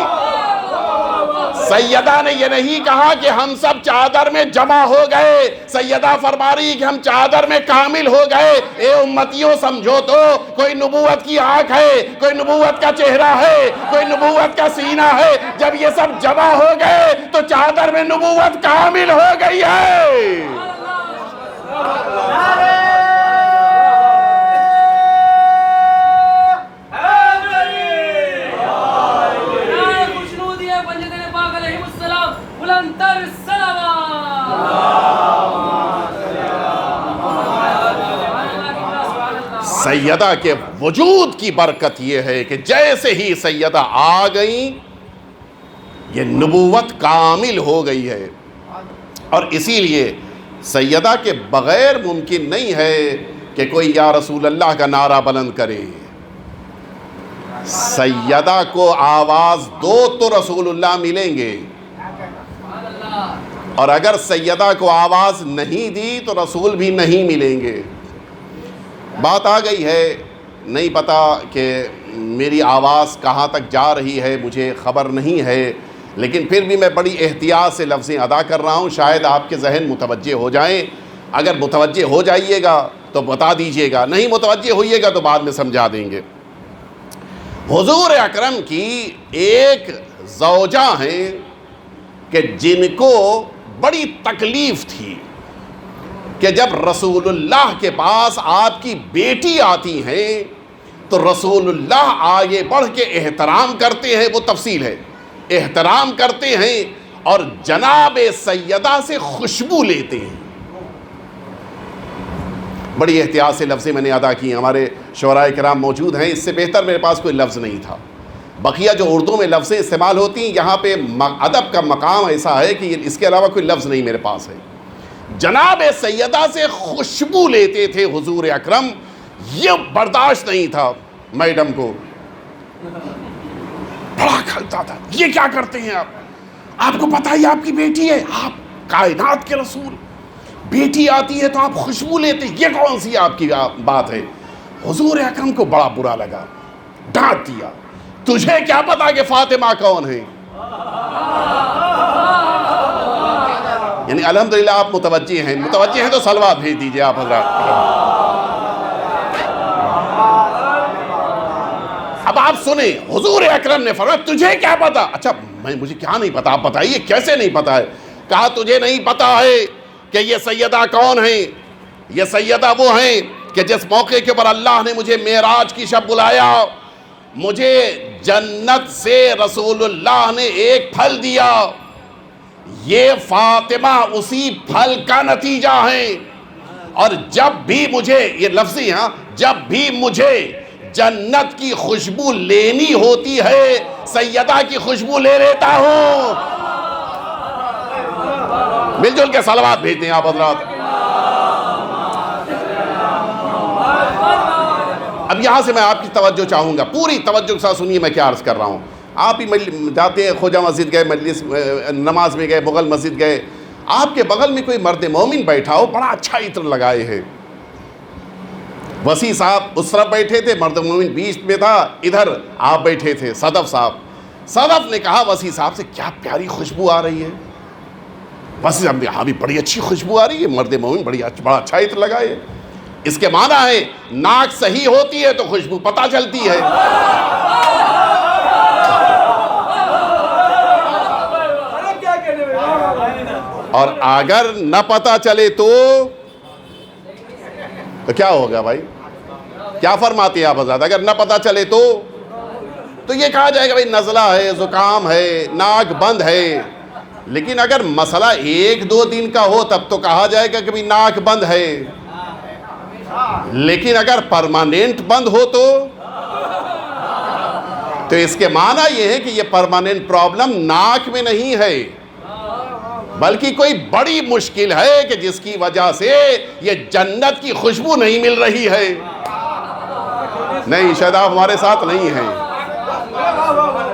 سیدہ نے یہ نہیں کہا کہ ہم سب چادر میں جمع ہو گئے. سیدہ فرما رہی کہ ہم چادر میں کامل ہو گئے. اے امتیوں سمجھو تو, کوئی نبوت کی آنکھ ہے, کوئی نبوت کا چہرہ ہے, کوئی نبوت کا سینہ ہے. جب یہ سب جمع ہو گئے تو چادر میں نبوت کامل ہو گئی ہے. سیدہ کے وجود کی برکت یہ ہے کہ جیسے ہی سیدہ آ گئیں یہ نبوت کامل ہو گئی ہے. اور اسی لیے سیدہ کے بغیر ممکن نہیں ہے کہ کوئی یا رسول اللہ کا نعرہ بلند کرے. سیدہ کو آواز دو تو رسول اللہ ملیں گے, اور اگر سیدہ کو آواز نہیں دی تو رسول بھی نہیں ملیں گے. بات آ گئی ہے, نہیں پتا کہ میری آواز کہاں تک جا رہی ہے, مجھے خبر نہیں ہے, لیکن پھر بھی میں بڑی احتیاط سے لفظیں ادا کر رہا ہوں. شاید آپ کے ذہن متوجہ ہو جائیں. اگر متوجہ ہو جائیے گا تو بتا دیجئے گا, نہیں متوجہ ہوئیے گا تو بعد میں سمجھا دیں گے. حضور اکرم کی ایک زوجہ ہیں کہ جن کو بڑی تکلیف تھی کہ جب رسول اللہ کے پاس آپ کی بیٹی آتی ہیں تو رسول اللہ آگے بڑھ کے احترام کرتے ہیں. وہ تفصیل ہے, احترام کرتے ہیں اور جناب سیدہ سے خوشبو لیتے ہیں. بڑی احتیاط سے لفظیں میں نے ادا کی. ہمارے شعراء کرام موجود ہیں, اس سے بہتر میرے پاس کوئی لفظ نہیں تھا. بقیہ جو اردو میں لفظیں استعمال ہوتی ہیں, یہاں پہ ادب کا مقام ایسا ہے کہ اس کے علاوہ کوئی لفظ نہیں میرے پاس ہے. جناب سیدہ سے خوشبو لیتے تھے حضور اکرم. یہ برداشت نہیں تھا میڈم کو, بڑا کھلتا تھا. یہ کیا کرتے ہیں آپ؟ آپ کو پتہ ہی آپ کی بیٹی ہے, آپ کائنات کے رسول, بیٹی آتی ہے تو آپ خوشبو لیتے, یہ کون سی آپ کی بات ہے؟ حضور اکرم کو بڑا برا لگا. ڈانٹ دیا، تجھے کیا پتا کہ فاطمہ کون ہے؟ یعنی الحمدللہ آپ متوجہ ہیں تو صلوات بھیج دیجئے آپ حضرات۔ اب آپ سنیں، حضور اکرم نے فرمایا تجھے کیا پتا؟ اچھا مجھے کیا نہیں پتا، آپ بتائیے کیسے نہیں پتا ہے؟ کہا تجھے نہیں پتا ہے کہ یہ سیدہ کون ہیں؟ یہ سیدہ وہ ہیں کہ جس موقع کے اوپر اللہ نے مجھے معراج کی شب بلایا، مجھے جنت سے رسول اللہ نے ایک پھل دیا، یہ فاطمہ اسی پھل کا نتیجہ ہے، اور جب بھی مجھے، یہ لفظی جب بھی مجھے جنت کی خوشبو لینی ہوتی ہے سیدہ کی خوشبو لے لیتا ہوں۔ مل جل کے صلوات بھیجتے ہیں آپ حضرات۔ اب یہاں سے میں آپ کی توجہ چاہوں گا، پوری توجہ کے ساتھ سنیے میں کیا عرض کر رہا ہوں۔ آپ ہی جاتے ہیں، خواجہ مسجد گئے، مجلس نماز میں گئے، بغل مسجد گئے، آپ کے بغل میں کوئی مرد مومن بیٹھا ہو، بڑا اچھا عطر لگائے ہے، وسیع صاحب اس طرف بیٹھے تھے، مرد مومن بیچ میں تھا، ادھر آپ بیٹھے تھے، صدف صاحب۔ صدف نے کہا وسیع صاحب سے کیا پیاری خوشبو آ رہی ہے۔ وسیع صاحب نے کہا بھی بڑی اچھی خوشبو آ رہی ہے، مرد مومن بڑا اچھا عطر لگائے ہے۔ اس کے معنی ہے ناک صحیح ہوتی ہے تو خوشبو پتہ چلتی ہے، اور اگر نہ پتہ چلے تو کیا ہوگا بھائی؟ کیا فرماتے ہیں آپ حضرات؟ اگر نہ پتہ چلے تو یہ کہا جائے گا بھائی نزلہ ہے، زکام ہے، ناک بند ہے۔ لیکن اگر مسئلہ 1-2 دن کا ہو تب تو کہا جائے گا کہ بھائی ناک بند ہے، لیکن اگر پرماننٹ بند ہو تو اس کے معنی یہ ہے کہ یہ پرماننٹ پرابلم ناک میں نہیں ہے، بلکہ کوئی بڑی مشکل ہے کہ جس کی وجہ سے یہ جنت کی خوشبو نہیں مل رہی ہے۔ نہیں، شاید آپ ہمارے ساتھ نہیں ہیں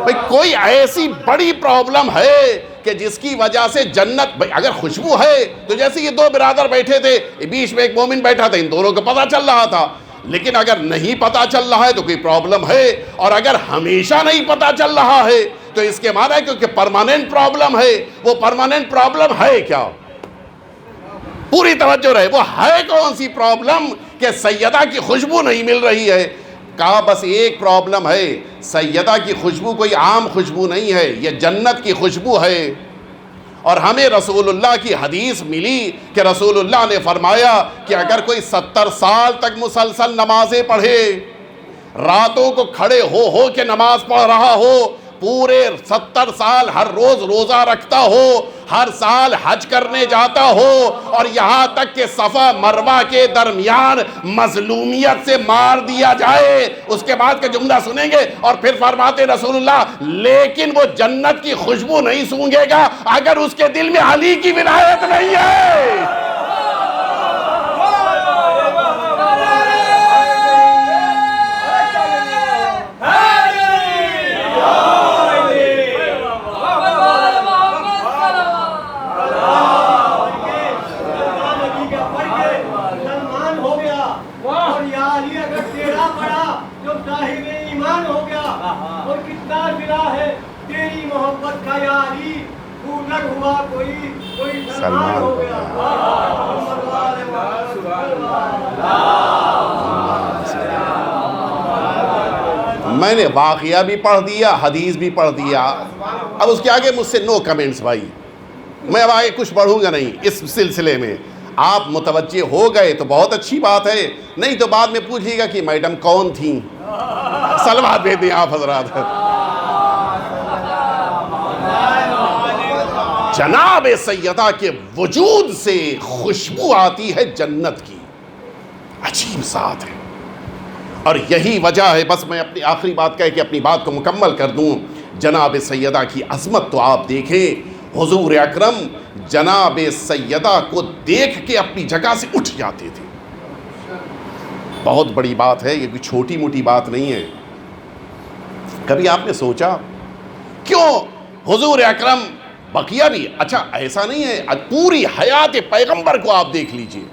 بھئی، کوئی ایسی بڑی پرابلم ہے کہ جس کی وجہ سے جنت، بھئی اگر خوشبو ہے تو جیسے یہ 2 برادر بیٹھے تھے، بیچ میں ایک مومن بیٹھا تھا، ان دونوں کو پتہ چل رہا تھا، لیکن اگر نہیں پتہ چل رہا ہے تو کوئی پرابلم ہے، اور اگر ہمیشہ نہیں پتہ چل رہا ہے تو اس کے معنی ہے کیونکہ پرماننٹ پرابلم ہے۔ وہ پرماننٹ پرابلم ہے کیا؟ پوری توجہ رہے، وہ ہے کون سی پرابلم کہ سیدہ کی خوشبو نہیں مل رہی ہے؟ کہا بس ایک پرابلم ہے، سیدہ کی خوشبو کوئی عام خوشبو نہیں ہے، یہ جنت کی خوشبو ہے۔ اور ہمیں رسول اللہ کی حدیث ملی کہ رسول اللہ نے فرمایا کہ اگر کوئی 70 سال تک مسلسل نمازیں پڑھے، راتوں کو کھڑے ہو کے نماز پڑھ رہا ہو، پورے 70 سال ہر روز روزہ رکھتا ہو، ہر سال حج کرنے جاتا ہو، اور یہاں تک کہ صفا مروہ کے درمیان مظلومیت سے مار دیا جائے، اس کے بعد کا جملہ سنیں گے، اور پھر فرماتے رسول اللہ لیکن وہ جنت کی خوشبو نہیں سونگھے گا اگر اس کے دل میں علی کی ولایت نہیں ہے۔ سلمان ہو گیا۔ میں نے واقعہ بھی پڑھ دیا، حدیث بھی پڑھ دیا، اب اس کے آگے مجھ سے نو کمنٹس بھائی، میں اب آگے کچھ پڑھوں گا نہیں اس سلسلے میں۔ آپ متوجہ ہو گئے تو بہت اچھی بات ہے، نہیں تو بعد میں پوچھیے گا کہ میڈم کون تھیں۔ صلوات دے دیں آپ حضرات۔ جناب سیدہ کے وجود سے خوشبو آتی ہے جنت کی، عجیب ذات ہے، اور یہی وجہ ہے، بس میں اپنی آخری بات کہہ کے اپنی بات کو مکمل کر دوں۔ جناب سیدہ کی عظمت تو آپ دیکھیں، حضور اکرم جناب سیدہ کو دیکھ کے اپنی جگہ سے اٹھ جاتے تھے۔ بہت بڑی بات ہے، یہ کوئی چھوٹی موٹی بات نہیں ہے۔ کبھی آپ نے سوچا کیوں حضور اکرم بقیہ بھی، اچھا ایسا نہیں ہے، پوری حیات پیغمبر کو آپ دیکھ لیجئے،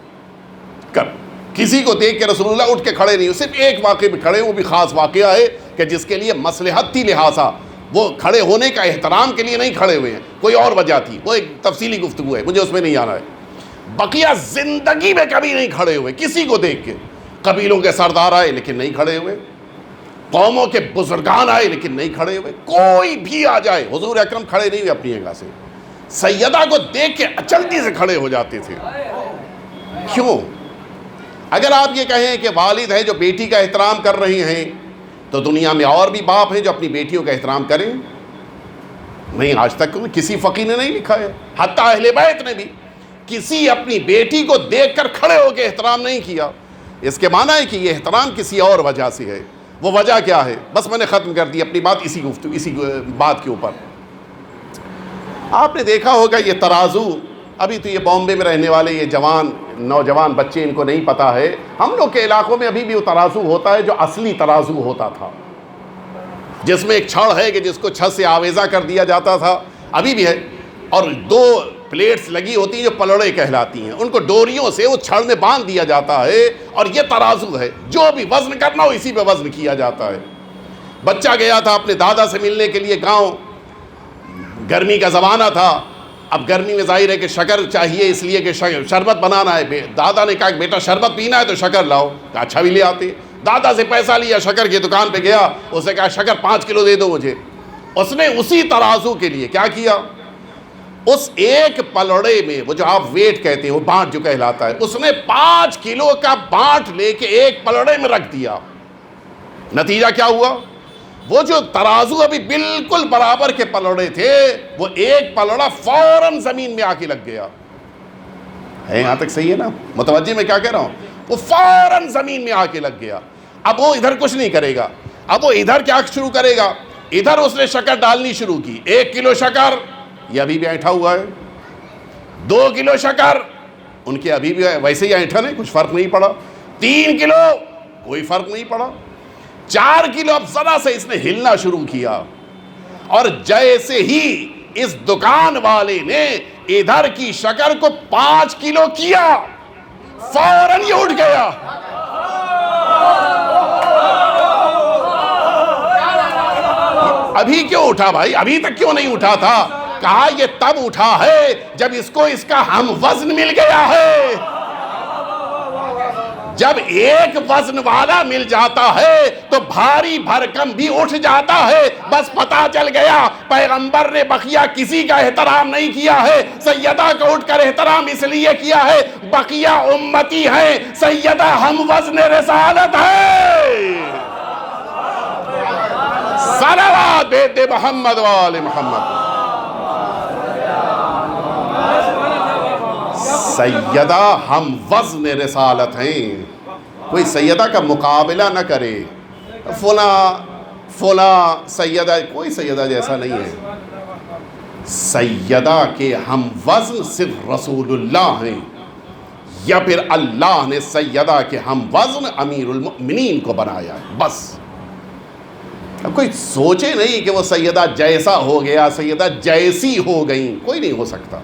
کسی کو دیکھ کے رسول اللہ اٹھ کے کھڑے نہیں، صرف ایک واقعے میں کھڑے، وہ بھی خاص واقعہ ہے کہ جس کے لیے مصلحت تھی لہٰذا وہ کھڑے ہونے کا احترام کے لیے نہیں کھڑے ہوئے ہیں، کوئی اور وجہ تھی، وہ ایک تفصیلی گفتگو ہے، مجھے اس میں نہیں آنا ہے۔ بقیہ زندگی میں کبھی نہیں کھڑے ہوئے کسی کو دیکھ کے، قبیلوں کے سردار آئے لیکن نہیں کھڑے ہوئے، قوموں کے بزرگان آئے لیکن نہیں کھڑے ہوئے، کوئی بھی آ جائے حضور اکرم کھڑے نہیں ہوئے اپنی جگہ سے، سیدہ کو دیکھ کے جلدی سے کھڑے ہو جاتے تھے۔ کیوں؟ اگر آپ یہ کہیں کہ والد ہیں جو بیٹی کا احترام کر رہے ہیں تو دنیا میں اور بھی باپ ہیں جو اپنی بیٹیوں کا احترام کریں؟ نہیں، آج تک کسی فقیر نے نہیں لکھا ہے، حتیٰ اہل بیت نے بھی کسی اپنی بیٹی کو دیکھ کر کھڑے ہو کے احترام نہیں کیا۔ اس کے معنی ہے کہ یہ احترام کسی اور وجہ سے ہے۔ وہ وجہ کیا ہے؟ بس میں نے ختم کر دی اپنی بات اسی بات کے اوپر۔ آپ نے دیکھا ہوگا یہ ترازو، ابھی تو یہ بامبے میں رہنے والے یہ نوجوان بچے، ان کو نہیں پتا ہے، ہم لوگ کے علاقوں میں ابھی بھی وہ ترازو ہوتا ہے جو اصلی ترازو ہوتا تھا، جس میں ایک چھڑ ہے کہ جس کو چھت سے آویزہ کر دیا جاتا تھا، ابھی بھی ہے، اور دو پلیٹس لگی ہوتی ہیں جو پلڑے کہلاتی ہیں، ان کو ڈوریوں سے وہ چھڑ میں باندھ دیا جاتا ہے، اور یہ ترازو ہے، جو بھی وزن کرنا ہو اسی پہ وزن کیا جاتا ہے۔ بچہ گیا تھا اپنے دادا سے ملنے کے لیے گاؤں، گرمی کا زمانہ تھا، اب گرمی میں ظاہر ہے کہ شکر چاہیے، اس لیے کہ شربت بنانا ہے، دادا نے کہا کہ بیٹا شربت پینا ہے تو شکر لاؤ، کہا اچھا بھی لے آتے۔ دادا سے پیسہ لیا، شکر کی دکان پہ گیا، اس نے کہا شکر 5 کلو دے دو مجھے۔ اس نے اسی ترازو کے لیے کیا کیا، اس ایک پلڑے میں، وہ جو آپ ویٹ کہتے ہیں، وہ بانٹ جو کہلاتا ہے، اس نے 5 کلو کا بانٹ لے کے ایک پلڑے میں رکھ دیا۔ نتیجہ کیا ہوا؟ وہ جو ترازو ابھی بالکل برابر کے پلڑے تھے، وہ ایک پلڑا فوراً زمین میں آ کے لگ گیا ہے۔ یہاں تک صحیح ہے نا؟ متوجہ میں کیا کہہ رہا ہوں؟ وہ فوراً زمین میں آ کے لگ گیا۔ اب وہ ادھر کچھ نہیں کرے گا، اب وہ ادھر کیا شروع کرے گا؟ ادھر اس نے شکر ڈالنی شروع کی، 1 کلو شکر، یہ ابھی بھی اینٹھا ہوا ہے، 2 کلو شکر، ان کے ابھی بھی ویسے ہی اینٹھن ہے، کچھ فرق نہیں پڑا، 3 کلو، کوئی فرق نہیں پڑا، 4 کلو، اب ذرا سے اس نے ہلنا شروع کیا، اور جیسے ہی اس دکان والے نے ادھر کی شکر کو 5 کلو کیا، فوراً یہ اٹھ گیا۔ ابھی کیوں اٹھا بھائی؟ ابھی تک کیوں نہیں اٹھا تھا؟ کہا یہ تب اٹھا ہے جب اس کو اس کا ہم وزن مل گیا ہے۔ جب ایک وزن والا مل جاتا ہے تو بھاری بھرکم بھی اٹھ جاتا ہے۔ بس پتا چل گیا پیغمبر نے بقیہ کسی کا احترام نہیں کیا ہے، سیدہ کو اٹھ کر احترام اس لیے کیا ہے، بقیہ امتی ہیں، سیدہ ہم وزن رسالت ہے۔ صلوات بیت محمد وآل محمد۔ سیدہ ہم وزن رسالت ہیں، کوئی سیدہ کا مقابلہ نہ کرے، فلاں سیدہ، کوئی سیدہ جیسا نہیں ہے۔ سیدہ کے ہم وزن صرف رسول اللہ ہیں، یا پھر اللہ نے سیدہ کے ہم وزن امیر المؤمنین کو بنایا ہے، بس۔ اب کوئی سوچے نہیں کہ وہ سیدہ جیسا ہو گیا، سیدہ جیسی ہو گئی، کوئی نہیں ہو سکتا۔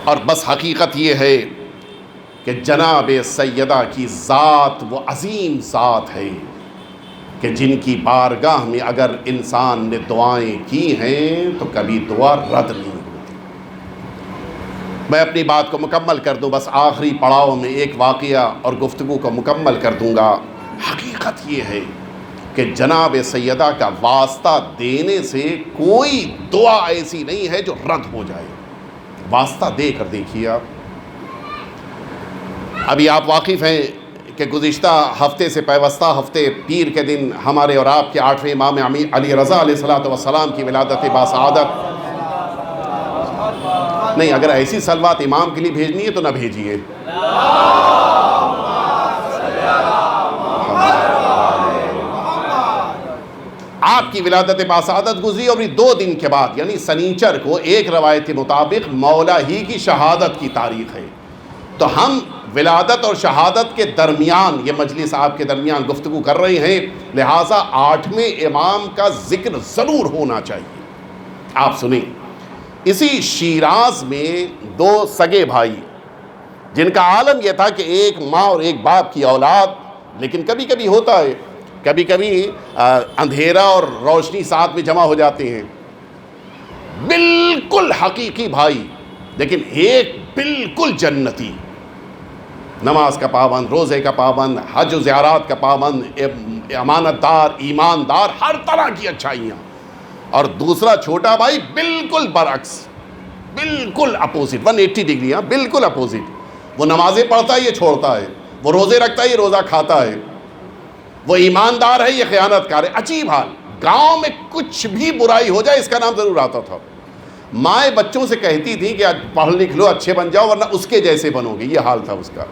اور بس حقیقت یہ ہے کہ جناب سیدہ کی ذات وہ عظیم ذات ہے کہ جن کی بارگاہ میں اگر انسان نے دعائیں کی ہیں تو کبھی دعا رد نہیں ہوتی۔ میں اپنی بات کو مکمل کر دوں، بس آخری پڑاؤ میں ایک واقعہ اور گفتگو کو مکمل کر دوں گا۔ حقیقت یہ ہے کہ جناب سیدہ کا واسطہ دینے سے کوئی دعا ایسی نہیں ہے جو رد ہو جائے۔ واسطہ دے کر دیکھیے آپ۔ ابھی آپ واقف ہیں کہ گزشتہ ہفتے سے پیوستہ ہفتے پیر کے دن ہمارے اور آپ کے 8ویں امام علی رضا علیہ السلام کی ولادت باسعادت۔ نہیں، اگر ایسی صلوات امام کے لیے بھیجنی ہے تو نہ بھیجیے۔ آپ کی ولادت باسعادت گزری اور 2 دن کے بعد یعنی سنیچر کو ایک روایت کے مطابق مولا ہی کی شہادت کی تاریخ ہے، تو ہم ولادت اور شہادت کے درمیان یہ مجلس آپ کے درمیان گفتگو کر رہے ہیں، لہٰذا 8ویں امام کا ذکر ضرور ہونا چاہیے۔ آپ سنیں، اسی شیراز میں 2 سگے بھائی جن کا عالم یہ تھا کہ ایک ماں اور ایک باپ کی اولاد، لیکن کبھی کبھی ہوتا ہے کبھی کبھی اندھیرا اور روشنی ساتھ میں جمع ہو جاتے ہیں، بالکل حقیقی بھائی، لیکن ایک بالکل جنتی، نماز کا پابند، روزے کا پابند، حج و زیارات کا پابند، امانت دار، ایماندار، ہر طرح کی اچھائیاں، اور دوسرا چھوٹا بھائی بالکل برعکس، بالکل اپوزٹ، 180 ڈگری، بالکل اپوزٹ۔ وہ نمازیں پڑھتا ہے، یہ چھوڑتا ہے، وہ روزے رکھتا ہے، یہ روزہ کھاتا ہے، وہ ایماندار ہے، یہ خیانت کار ہے۔ عجیب حال، گاؤں میں کچھ بھی برائی ہو جائے اس کا نام ضرور آتا تھا۔ مائیں بچوں سے کہتی تھیں کہ آج پڑھ لکھ لو، اچھے بن جاؤ، ورنہ اس کے جیسے بنو گے، یہ حال تھا اس کا۔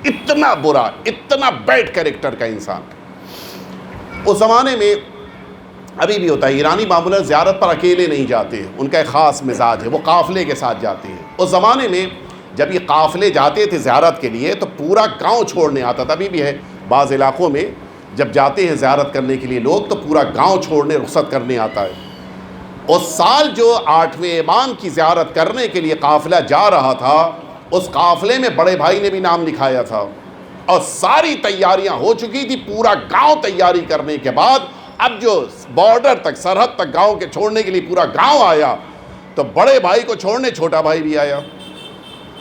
اتنا برا، اتنا بیڈ کیریکٹر کا انسان۔ اس زمانے میں ابھی بھی ہوتا ہے، ایرانی معمولاً زیارت پر اکیلے نہیں جاتے، ان کا ایک خاص مزاج ہے، وہ قافلے کے ساتھ جاتے ہیں۔ اس زمانے میں جب یہ قافلے جاتے تھے زیارت کے لیے تو پورا گاؤں چھوڑنے آتا تھا، ابھی بھی ہے بعض علاقوں میں جب جاتے ہیں زیارت کرنے کے لیے لوگ تو پورا گاؤں چھوڑنے رخصت کرنے آتا ہے۔ اس سال جو 8ویں امام کی زیارت کرنے کے لیے قافلہ جا رہا تھا، اس قافلے میں بڑے بھائی نے بھی نام لکھایا تھا، اور ساری تیاریاں ہو چکی تھی، پورا گاؤں تیاری کرنے کے بعد اب جو بارڈر تک، سرحد تک گاؤں کے چھوڑنے کے لیے پورا گاؤں آیا، تو بڑے بھائی کو چھوڑنے چھوٹا بھائی بھی آیا۔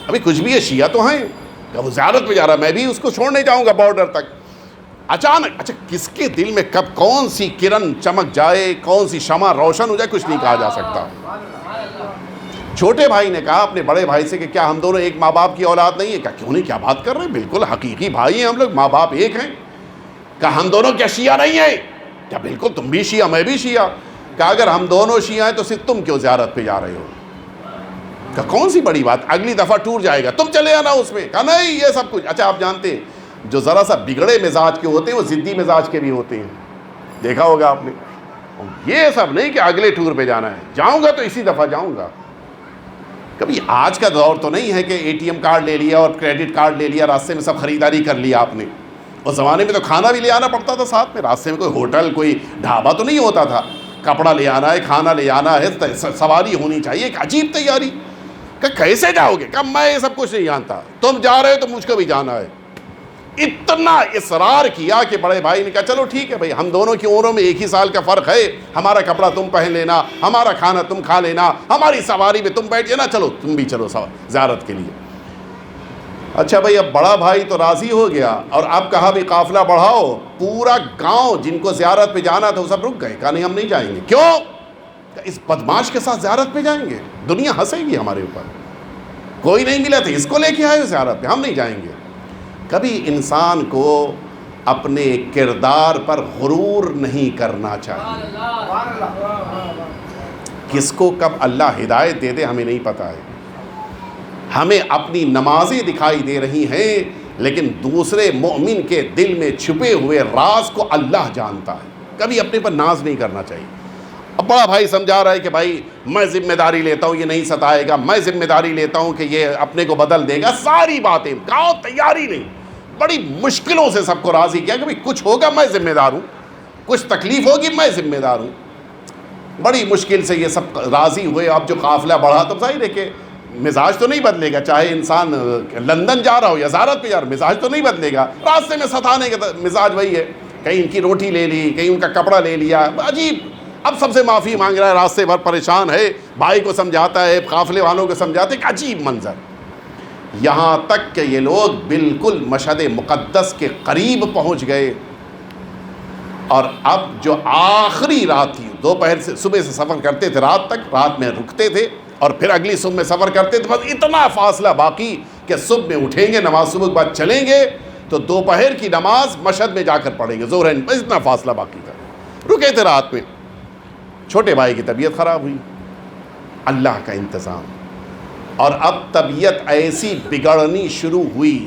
ابھی کچھ بھی ہے، شیعہ تو ہیں کہ وہ زیارت پہ جا رہا ہے، میں بھی اس کو چھوڑنے جاؤں گا بارڈر تک۔ اچانک، اچھا کس کے دل میں کب کون سی کرن چمک جائے، کون سی شمع روشن ہو جائے، کچھ نہیں کہا جا سکتا۔ چھوٹے بھائی نے کہا اپنے بڑے بھائی سے کہ کیا ہم دونوں ایک ماں باپ کی اولاد نہیں ہے؟ کہا کیوں نہیں، کیا بات کر رہے ہیں، بالکل حقیقی بھائی ہیں ہم لوگ، ماں باپ ایک ہیں۔ کہا ہم دونوں کیا شیعہ نہیں ہیں؟ کیا بالکل، تم بھی شیعہ میں بھی شیعہ۔ کہا اگر ہم دونوں شیعہ ہیں تو صرف تم کیوں زیارت پہ جا رہے ہو؟ کہا کون سی بڑی بات، اگلی دفعہ ٹور جائے گا، تم چلے آنا اس میں۔ کہا نہیں یہ سب کچھ۔ اچھا آپ جانتے ہیں جو ذرا سا بگڑے مزاج کے ہوتے ہیں وہ ضدی مزاج کے بھی ہوتے ہیں، دیکھا ہوگا آپ نے۔ یہ سب نہیں کہ اگلے ٹور پہ جانا ہے، جاؤں گا تو اسی دفعہ جاؤں گا۔ کبھی آج کا دور تو نہیں ہے کہ اے ٹی ایم کارڈ لے لیا اور کریڈٹ کارڈ لے لیا، راستے میں سب خریداری کر لیا آپ نے۔ اس زمانے میں تو کھانا بھی لے آنا پڑتا تھا ساتھ میں، راستے میں کوئی ہوٹل، کوئی ڈھابا تو نہیں ہوتا تھا، کپڑا لے آنا ہے، کھانا لے آنا ہے، سواری ہونی چاہیے، ایک عجیب تیاری۔ کہ کیسے جاؤ گے؟ کہ میں یہ سب کچھ نہیں جانتا، تم جا رہے ہو تو مجھ کو بھی جانا ہے۔ اتنا اصرار کیا کہ بڑے بھائی نے کہا چلو ٹھیک ہے بھائی، ہم دونوں کی عمروں میں 1 ہی سال کا فرق ہے، ہمارا کپڑا تم پہن لینا، ہمارا کھانا تم کھا لینا، ہماری سواری میں تم بیٹھ جانا، چلو تم بھی چلو زیارت کے لیے۔ اچھا بھائی، اب بڑا بھائی تو راضی ہو گیا، اور اب کہا بھی قافلہ بڑھاؤ۔ پورا گاؤں جن کو زیارت پہ جانا تھا وہ سب رک گئے، کہا نہیں ہم نہیں جائیں گے۔ کیوں؟ کہ اس بدماش کے ساتھ زیارت پہ جائیں گے، دنیا ہنسے گی ہمارے اوپر، کوئی نہیں ملا تھا اس کو لے کے آئے ہو زیارت پہ، ہم نہیں جائیں گے۔ کبھی انسان کو اپنے کردار پر غرور نہیں کرنا چاہیے۔ کس کو کب اللہ ہدایت دے دے ہمیں نہیں پتہ ہے۔ ہمیں اپنی نمازیں دکھائی دے رہی ہیں، لیکن دوسرے مومن کے دل میں چھپے ہوئے راز کو اللہ جانتا ہے۔ کبھی اپنے پر ناز نہیں کرنا چاہیے۔ اب بڑا بھائی سمجھا رہا ہے کہ بھائی میں ذمہ داری لیتا ہوں، یہ نہیں ستائے گا، میں ذمہ داری لیتا ہوں کہ یہ اپنے کو بدل دے گا، ساری باتیں، گاؤں تیاری نہیں، بڑی مشکلوں سے سب کو راضی کیا کہ بھئی کچھ ہوگا میں ذمہ دار ہوں، کچھ تکلیف ہوگی میں ذمہ دار ہوں۔ بڑی مشکل سے یہ سب راضی ہوئے۔ اب جو قافلہ بڑھا تو ظاہر ہے کہ مزاج تو نہیں بدلے گا، چاہے انسان لندن جا رہا ہو یا زیارت پہ جا رہا ہو، مزاج تو نہیں بدلے گا، راستے میں ستانے کا مزاج وہی ہے، کہیں ان کی روٹی لے لی، کہیں ان کا کپڑا لے لیا، عجیب۔ اب سب سے معافی مانگ رہا ہے، راستے بھر پریشان ہے، بھائی کو سمجھاتا ہے، قافلے والوں کو سمجھاتا ہے، ایک عجیب منظر۔ یہاں تک کہ یہ لوگ بالکل مشہد مقدس کے قریب پہنچ گئے، اور اب جو آخری رات تھی، دوپہر سے صبح سے سفر کرتے تھے رات تک، رات میں رکتے تھے اور پھر اگلی صبح میں سفر کرتے تھے، بس اتنا فاصلہ باقی کہ صبح میں اٹھیں گے، نماز صبح کے بعد چلیں گے تو دوپہر کی نماز مشہد میں جا کر پڑھیں گے، ظہر، بس اتنا فاصلہ باقی تھا، رکے تھے رات میں۔ چھوٹے بھائی کی طبیعت خراب ہوئی، اللہ کا انتظام، اور اب طبیعت ایسی بگڑنی شروع ہوئی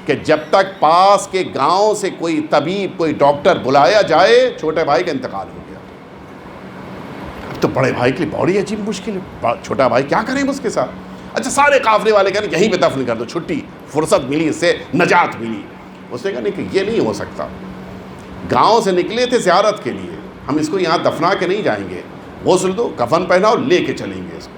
کہ جب تک پاس کے گاؤں سے کوئی طبیب، کوئی ڈاکٹر بلایا جائے، چھوٹے بھائی کا انتقال ہو گیا۔ اب تو بڑے بھائی کے لیے بڑی عجیب مشکل ہے، چھوٹا بھائی کیا کریں اس کے ساتھ؟ اچھا سارے قافلے والے کہنے یہیں پہ دفن کر دو، چھٹی، فرصت ملی، اس سے نجات ملی۔ اس نے کہا نہیں کہ یہ نہیں ہو سکتا، گاؤں سے نکلے تھے زیارت کے لیے، ہم اس کو یہاں دفنا کے نہیں جائیں گے، غسل دو، کفن پہناؤ، لے کے چلیں گے اس کو۔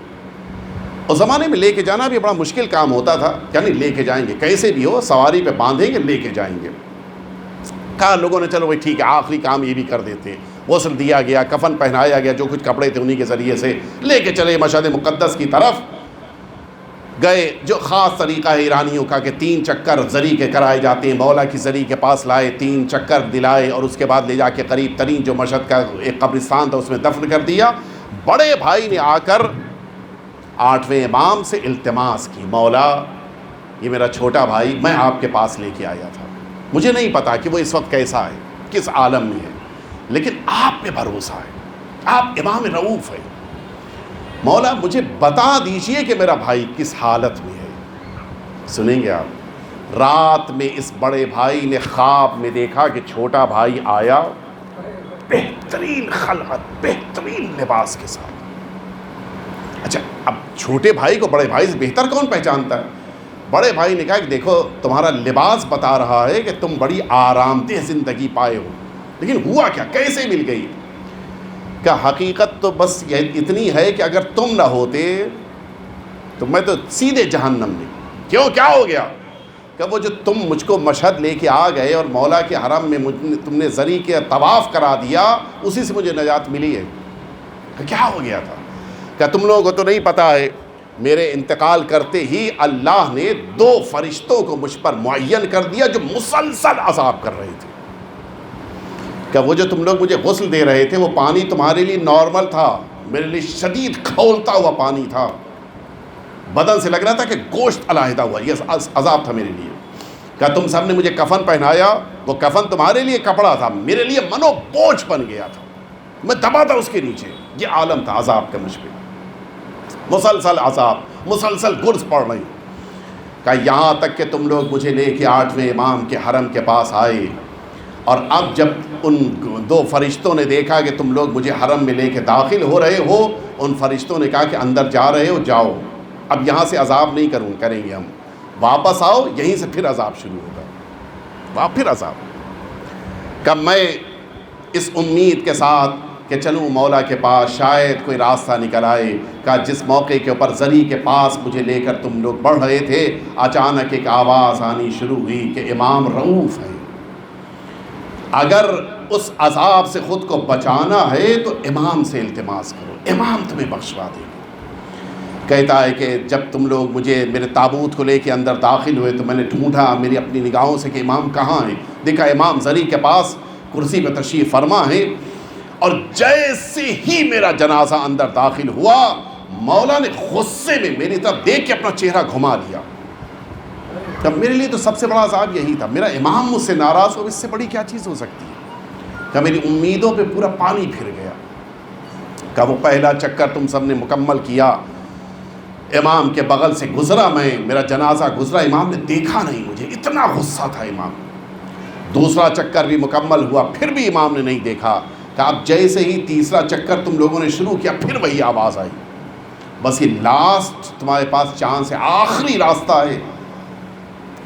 اس زمانے میں لے کے جانا بھی بڑا مشکل کام ہوتا تھا، یعنی لے کے جائیں گے کیسے بھی ہو، سواری پہ باندھیں گے، لے کے جائیں گے۔ کہا لوگوں نے چلو بھائی ٹھیک ہے آخری کام یہ بھی کر دیتے ہیں. غسل دیا گیا, کفن پہنایا گیا, جو کچھ کپڑے تھے انہی کے ذریعے سے لے کے چلے مشہد مقدس کی طرف گئے. جو خاص طریقہ ہے ایرانیوں کا کہ 3 چکر زری کے کرائے جاتے ہیں, مولا کی زری کے پاس لائے, 3 چکر دلائے اور اس کے بعد لے جا کے قریب ترین جو مشہد کا ایک قبرستان تھا اس میں دفن کر دیا. بڑے بھائی نے آ کر 8ویں امام سے التماس کی, مولا یہ میرا چھوٹا بھائی میں آپ کے پاس لے کے آیا تھا, مجھے نہیں پتا کہ وہ اس وقت کیسا ہے, کس عالم میں ہے, لیکن آپ پہ بھروسہ ہے, آپ امام رؤوف ہیں, مولا مجھے بتا دیجئے کہ میرا بھائی کس حالت میں ہے. سنیں گے آپ, رات میں اس بڑے بھائی نے خواب میں دیکھا کہ چھوٹا بھائی آیا بہترین خلعت, بہترین لباس کے ساتھ. اچھا اب چھوٹے بھائی کو بڑے بھائی سے بہتر کون پہچانتا ہے؟ بڑے بھائی نے کہا کہ دیکھو تمہارا لباس بتا رہا ہے کہ تم بڑی آرام دہ زندگی پائے ہو, لیکن ہوا کیا, کیسے مل گئی؟ کہ حقیقت تو بس یہ اتنی ہے کہ اگر تم نہ ہوتے تو میں تو سیدھے جہنم میں. کیوں, کیا ہو گیا؟ کہ وہ جو تم مجھ کو مشہد لے کے آ گئے اور مولا کے حرم میں تم نے زری کے طواف کرا دیا, اسی سے مجھے نجات ملی ہے. کہ کیا ہو گیا تھا؟ کہ تم لوگوں کو تو نہیں پتا ہے, میرے انتقال کرتے ہی اللہ نے 2 فرشتوں کو مجھ پر معین کر دیا جو مسلسل عذاب کر رہے تھے. کہ وہ جو تم لوگ مجھے غسل دے رہے تھے وہ پانی تمہارے لیے نارمل تھا, میرے لیے شدید کھولتا ہوا پانی تھا, بدن سے لگ رہا تھا کہ گوشت علیحدہ ہوا, یہ عذاب تھا میرے لیے. کہ تم سب نے مجھے کفن پہنایا, وہ کفن تمہارے لیے کپڑا تھا, میرے لیے منو بوجھ بن گیا تھا, میں دبا تھا اس کے نیچے. یہ عالم تھا عذاب کا مجھ پہ, مسلسل عذاب, مسلسل گرز پڑ رہی. کہ یہاں تک کہ تم لوگ مجھے لے کے 8ویں امام کے حرم کے پاس آئے, اور اب جب ان 2 فرشتوں نے دیکھا کہ تم لوگ مجھے حرم میں لے کے داخل ہو رہے ہو, ان فرشتوں نے کہا کہ اندر جا رہے ہو جاؤ, اب یہاں سے عذاب نہیں کریں گے ہم, واپس آؤ, یہیں سے پھر عذاب شروع ہوگا, پھر عذاب. کہ میں اس امید کے ساتھ کہ چلوں مولا کے پاس شاید کوئی راستہ نکل آئے, کہ جس موقع کے اوپر زری کے پاس مجھے لے کر تم لوگ بڑھ رہے تھے, اچانک ایک آواز آنی شروع ہوئی کہ امام رؤوف ہے, اگر اس عذاب سے خود کو بچانا ہے تو امام سے التماس کرو, امام تمہیں بخشوا دے گا. کہتا ہے کہ جب تم لوگ مجھے میرے تابوت کو لے کے اندر داخل ہوئے تو میں نے ڈھونڈا میری اپنی نگاہوں سے کہ امام کہاں ہیں. دیکھا امام زری کے پاس کرسی پہ تشریف فرما ہے, اور جیسے ہی میرا جنازہ اندر داخل ہوا, مولا نے غصے میں میری طرف دیکھ کے اپنا چہرہ گھما لیا. تب میرے لیے تو سب سے بڑا عذاب یہی تھا, میرا امام مجھ سے ناراض ہو, اس سے بڑی کیا چیز ہو سکتی ہے. کہ میری امیدوں پہ پورا پانی پھر گیا. کہ وہ پہلا چکر تم سب نے مکمل کیا, امام کے بغل سے گزرا میں, میرا جنازہ گزرا, امام نے دیکھا نہیں مجھے, اتنا غصہ تھا امام. دوسرا چکر بھی مکمل ہوا, پھر بھی امام نے نہیں دیکھا. کہ اب جیسے ہی تیسرا چکر تم لوگوں نے شروع کیا, پھر وہی آواز آئی, بس یہ لاسٹ تمہارے پاس چانس ہے, آخری راستہ ہے,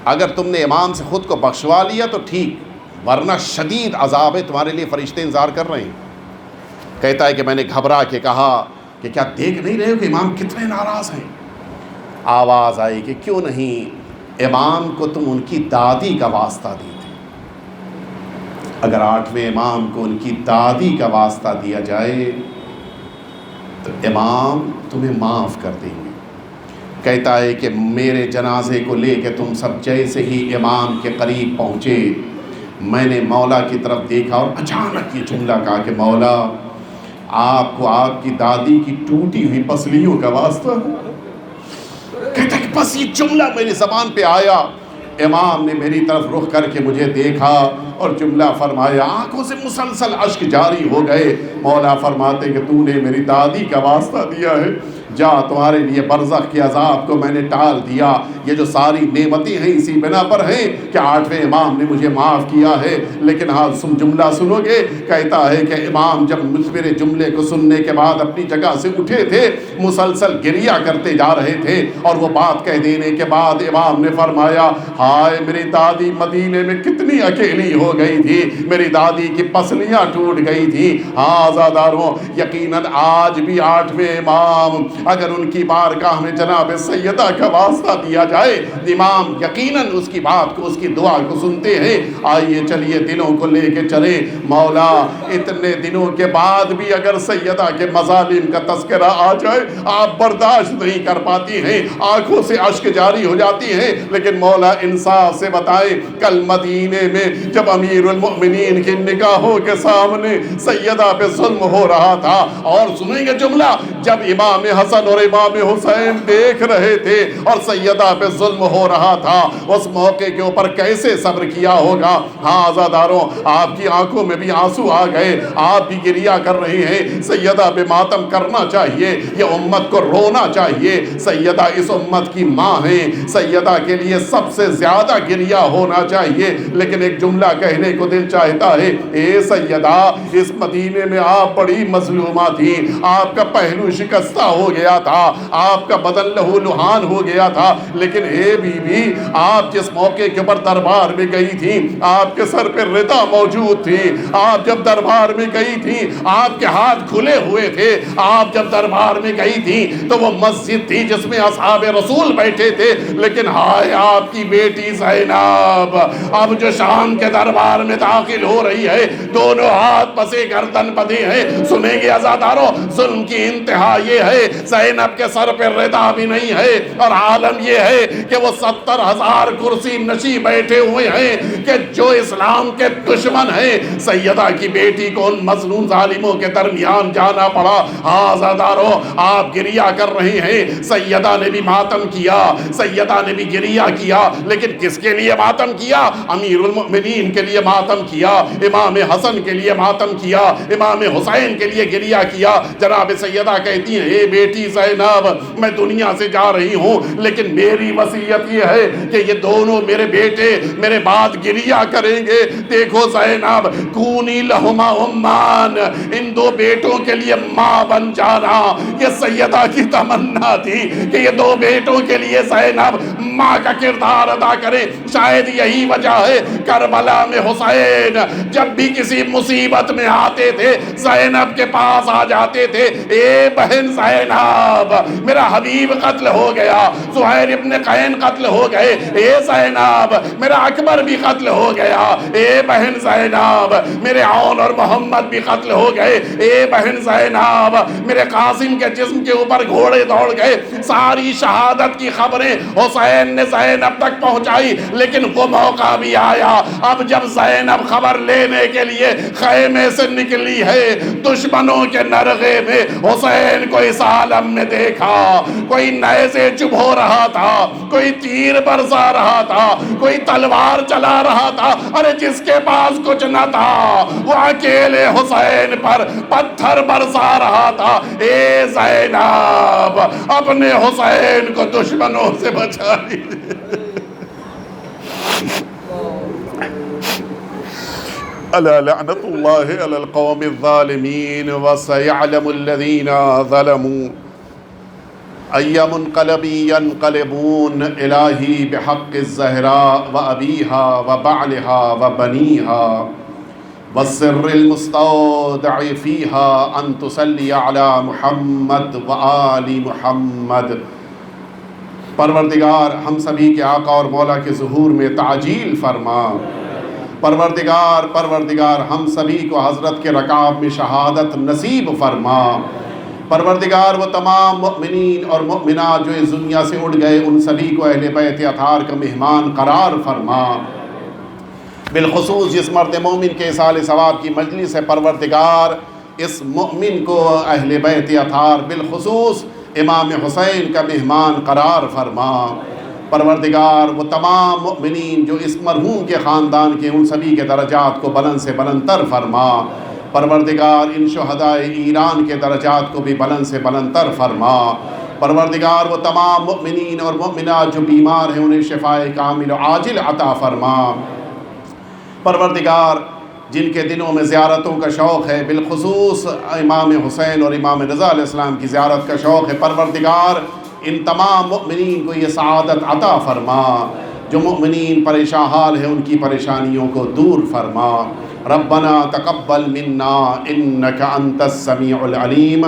اگر تم نے امام سے خود کو بخشوا لیا تو ٹھیک, ورنہ شدید عذاب ہے, تمہارے لیے فرشتے انتظار کر رہے ہیں. کہتا ہے کہ میں نے گھبرا کے کہا کہ کیا دیکھ نہیں رہے ہو کہ امام کتنے ناراض ہیں. آواز آئی کہ کیوں نہیں امام کو تم ان کی دادی کا واسطہ دیتے, اگر 8ویں امام کو ان کی دادی کا واسطہ دیا جائے تو امام تمہیں معاف کر دیں گے. کہتا ہے کہ میرے جنازے کو لے کے تم سب جیسے ہی امام کے قریب پہنچے, میں نے مولا کی طرف دیکھا اور اچانک یہ جملہ کہا کہ مولا آپ کو آپ کی دادی کی ٹوٹی ہوئی پسلیوں کا واسطہ ہے. کہتا ہے کہ بس یہ جملہ میری زبان پہ آیا, امام نے میری طرف رخ کر کے مجھے دیکھا اور جملہ فرمایا, آنکھوں سے مسلسل اشک جاری ہو گئے. مولا فرماتے کہ تو نے میری دادی کا واسطہ دیا ہے, جا تمہارے لیے برزخ کے عذاب کو میں نے ٹال دیا. یہ جو ساری نعمتیں ہیں اسی بنا پر ہیں کہ 8ویں امام نے مجھے معاف کیا ہے. لیکن ہاں جملہ سنو گے, کہتا ہے کہ امام جب میرے جملے کو سننے کے بعد اپنی جگہ سے اٹھے تھے, مسلسل گریہ کرتے جا رہے تھے, اور وہ بات کہہ دینے کے بعد امام نے فرمایا, ہائے میری دادی مدینے میں کتنی اکیلی ہو گئی تھی, میری دادی کی پسلیاں ٹوٹ گئی تھی. ہاں عزاداروں, یقیناً آج بھی 8ویں امام اگر ان کی بارگاہ میں جناب سیدہ کا واسطہ دیا جائے امام یقیناً اس کی بات کو، اس کی دعا کو سنتے ہیں۔ آئیے چلیے دلوں کو لے کے چلیں۔ مولا اتنے دنوں کے بعد بھی اگر سیدہ کے مظالم کا تذکرہ آ جائے آپ برداشت نہیں کر پاتی ہیں، آنکھوں سے اشک جاری ہو جاتی ہیں، لیکن مولا انصاف سے بتائے کل مدینے میں جب امیر المؤمنین کی نگاہوں کے سامنے سیدہ پہ ظلم ہو رہا تھا، اور سنیں گے جملہ، جب امام حسن اور امام حسین دیکھ رہے تھے اور سیدہ پہ ظلم ہو رہا تھا، اس موقع کے اوپر کیسے صبر کیا ہوگا۔ ہاں عزاداروں، آپ کی آنکھوں میں بھی آنسو آ گئے، آپ بھی گریہ کر رہے ہیں۔ سیدہ پہ ماتم کرنا چاہیے، یہ امت کو رونا چاہیے۔ سیدہ اس امت کی ماں ہیں، سیدہ کے لیے سب سے زیادہ گریہ ہونا چاہیے، لیکن ایک جملہ کہنے کو دل چاہتا ہے، اے سیدہ اس مدینے میں آپ بڑی مظلومہ تھی، آپ کا پہلو شکستہ ہو گیا تھا، آپ کا بدن لہو لہان ہو گیا تھا، لیکن اے بی بی آپ جس موقع کے اوپر دربار میں گئی تھی آپ کے سر پہ ردا موجود تھی، آپ جب دربار میں گئی تھی آپ کے ہاتھ کھلے ہوئے تھے، آپ جب دربار میں گئی تھی تو وہ مسجد تھی جس میں اصحاب رسول بیٹھے تھے، لیکن ہائے آپ کی بیٹی زینب اب جو شام کے دربار میں داخل ہو رہی ہے، دونوں ہاتھ پسے گردن بدے ہیں۔ سنیں گے عزاداروں، ظلم کی انتہا یہ ہے زینب کے سر پہ ردا بھی نہیں ہے، اور عالم یہ ہے کہ وہ 70,000 کرسی نشی بیٹھے ہوئے ہیں کہ جو اسلام کے دشمن ہیں۔ سیدہ کی بیٹی کو ان مظلوم ظالموں کے درمیان جانا پڑا۔ ہاں عزاداروں، آپ گریہ کر رہے ہیں، سیدہ نے بھی ماتم کیا، سیدہ نے بھی گریہ کیا، لیکن کس کے لیے ماتم کیا؟ امیر المؤمنین کے لیے ماتم کیا، امام حسن کے لیے ماتم کیا، امام حسین کے لیے گریہ کیا۔ جناب سیدہ کہتی ہیں، اے بیٹی زینب میں دنیا سے جا رہی ہوں، لیکن میری وصیت یہ ہے کہ یہ دونوں میرے بیٹے میرے بعد گریہ کریں گے۔ دیکھو زینب، کونی لہما امان، ان دو بیٹوں کے لیے ماں بن جانا، یہ سیدہ کی تمنا تھی کہ یہ دو بیٹوں کے لیے زینب ماں کا کردار ادا کرے۔ شاید یہی وجہ ہے کربلا میں حسین جب بھی کسی مصیبت میں آتے تھے زینب کے پاس آ جاتے تھے، اے بہن زینب میرا حبیب قتل ہو گیا، زہیر ابن قین قتل ہو گئے، اے زینب میرا اکبر بھی قتل ہو گیا، اے بہن زینب میرے عون اور محمد بھی قتل ہو گئے، اے بہن زینب میرے قاسم کے جسم کے اوپر گھوڑے دوڑ گئے۔ ساری شہادت کی خبریں حسین نے زینب تک پہنچائی، لیکن وہ موقع بھی آیا اب جب زینب خبر لینے کے لیے خیمے سے نکلی ہے، دشمنوں کے نرغے میں حسین کو اس عالم میں دیکھا، کوئی نیزے چبھو رہا تھا، کوئی تیر برسا رہا تھا، کوئی تلوار چلا رہا تھا، ارے جس کے پاس کچھ نہ تھا وہ اکیلے حسین پر پتھر برسا رہا تھا۔ اے زینب اپنے حسین کو دشمنوں سے بچا لیجیے۔ الا لعنت اللہ علی القوم الظالمین وسيعلم الذین ظلموا أي منقلب ينقلبون إلهي بحق الزهراء وأبيها وبعلها وبنيها والسر المستودع فيها أن تصلي على محمد وآل محمد۔ پروردگار ہم سبھی کے آقا اور مولا کے ظہور میں تعجیل فرما۔ پروردگار ہم سبھی کو حضرت کے رکاب میں شہادت نصیب فرما۔ پروردگار وہ تمام مؤمنین اور مؤمنات جو اس دنیا سے اٹھ گئے ان سبھی کو اہل بیت اطہار کا مہمان قرار فرما۔ بالخصوص جس مرد مومن کے اصال ثواب کی مجلس ہے، پروردگار اس مؤمن کو اہل بیت اطہار بالخصوص امام حسین کا مہمان قرار فرما۔ پروردگار وہ تمام مؤمنین جو اس مرحوم کے خاندان کے ان سبھی کے درجات کو بلند سے بلند تر فرما۔ پروردگار ان شہدائے ایران کے درجات کو بھی بلند سے بلند تر فرما۔ پروردگار وہ تمام مؤمنین اور مؤمنات جو بیمار ہیں انہیں شفائے کامل و عاجل عطا فرما۔ پروردگار جن کے دلوں میں زیارتوں کا شوق ہے، بالخصوص امام حسین اور امام رضا علیہ السلام کی زیارت کا شوق ہے، پروردگار ان تمام مؤمنین کو یہ سعادت عطا فرما۔ جو مؤمنین پریشان حال ہیں ان کی پریشانیوں کو دور فرما۔ ربنا تقبل منا انک انت السمیع العلیم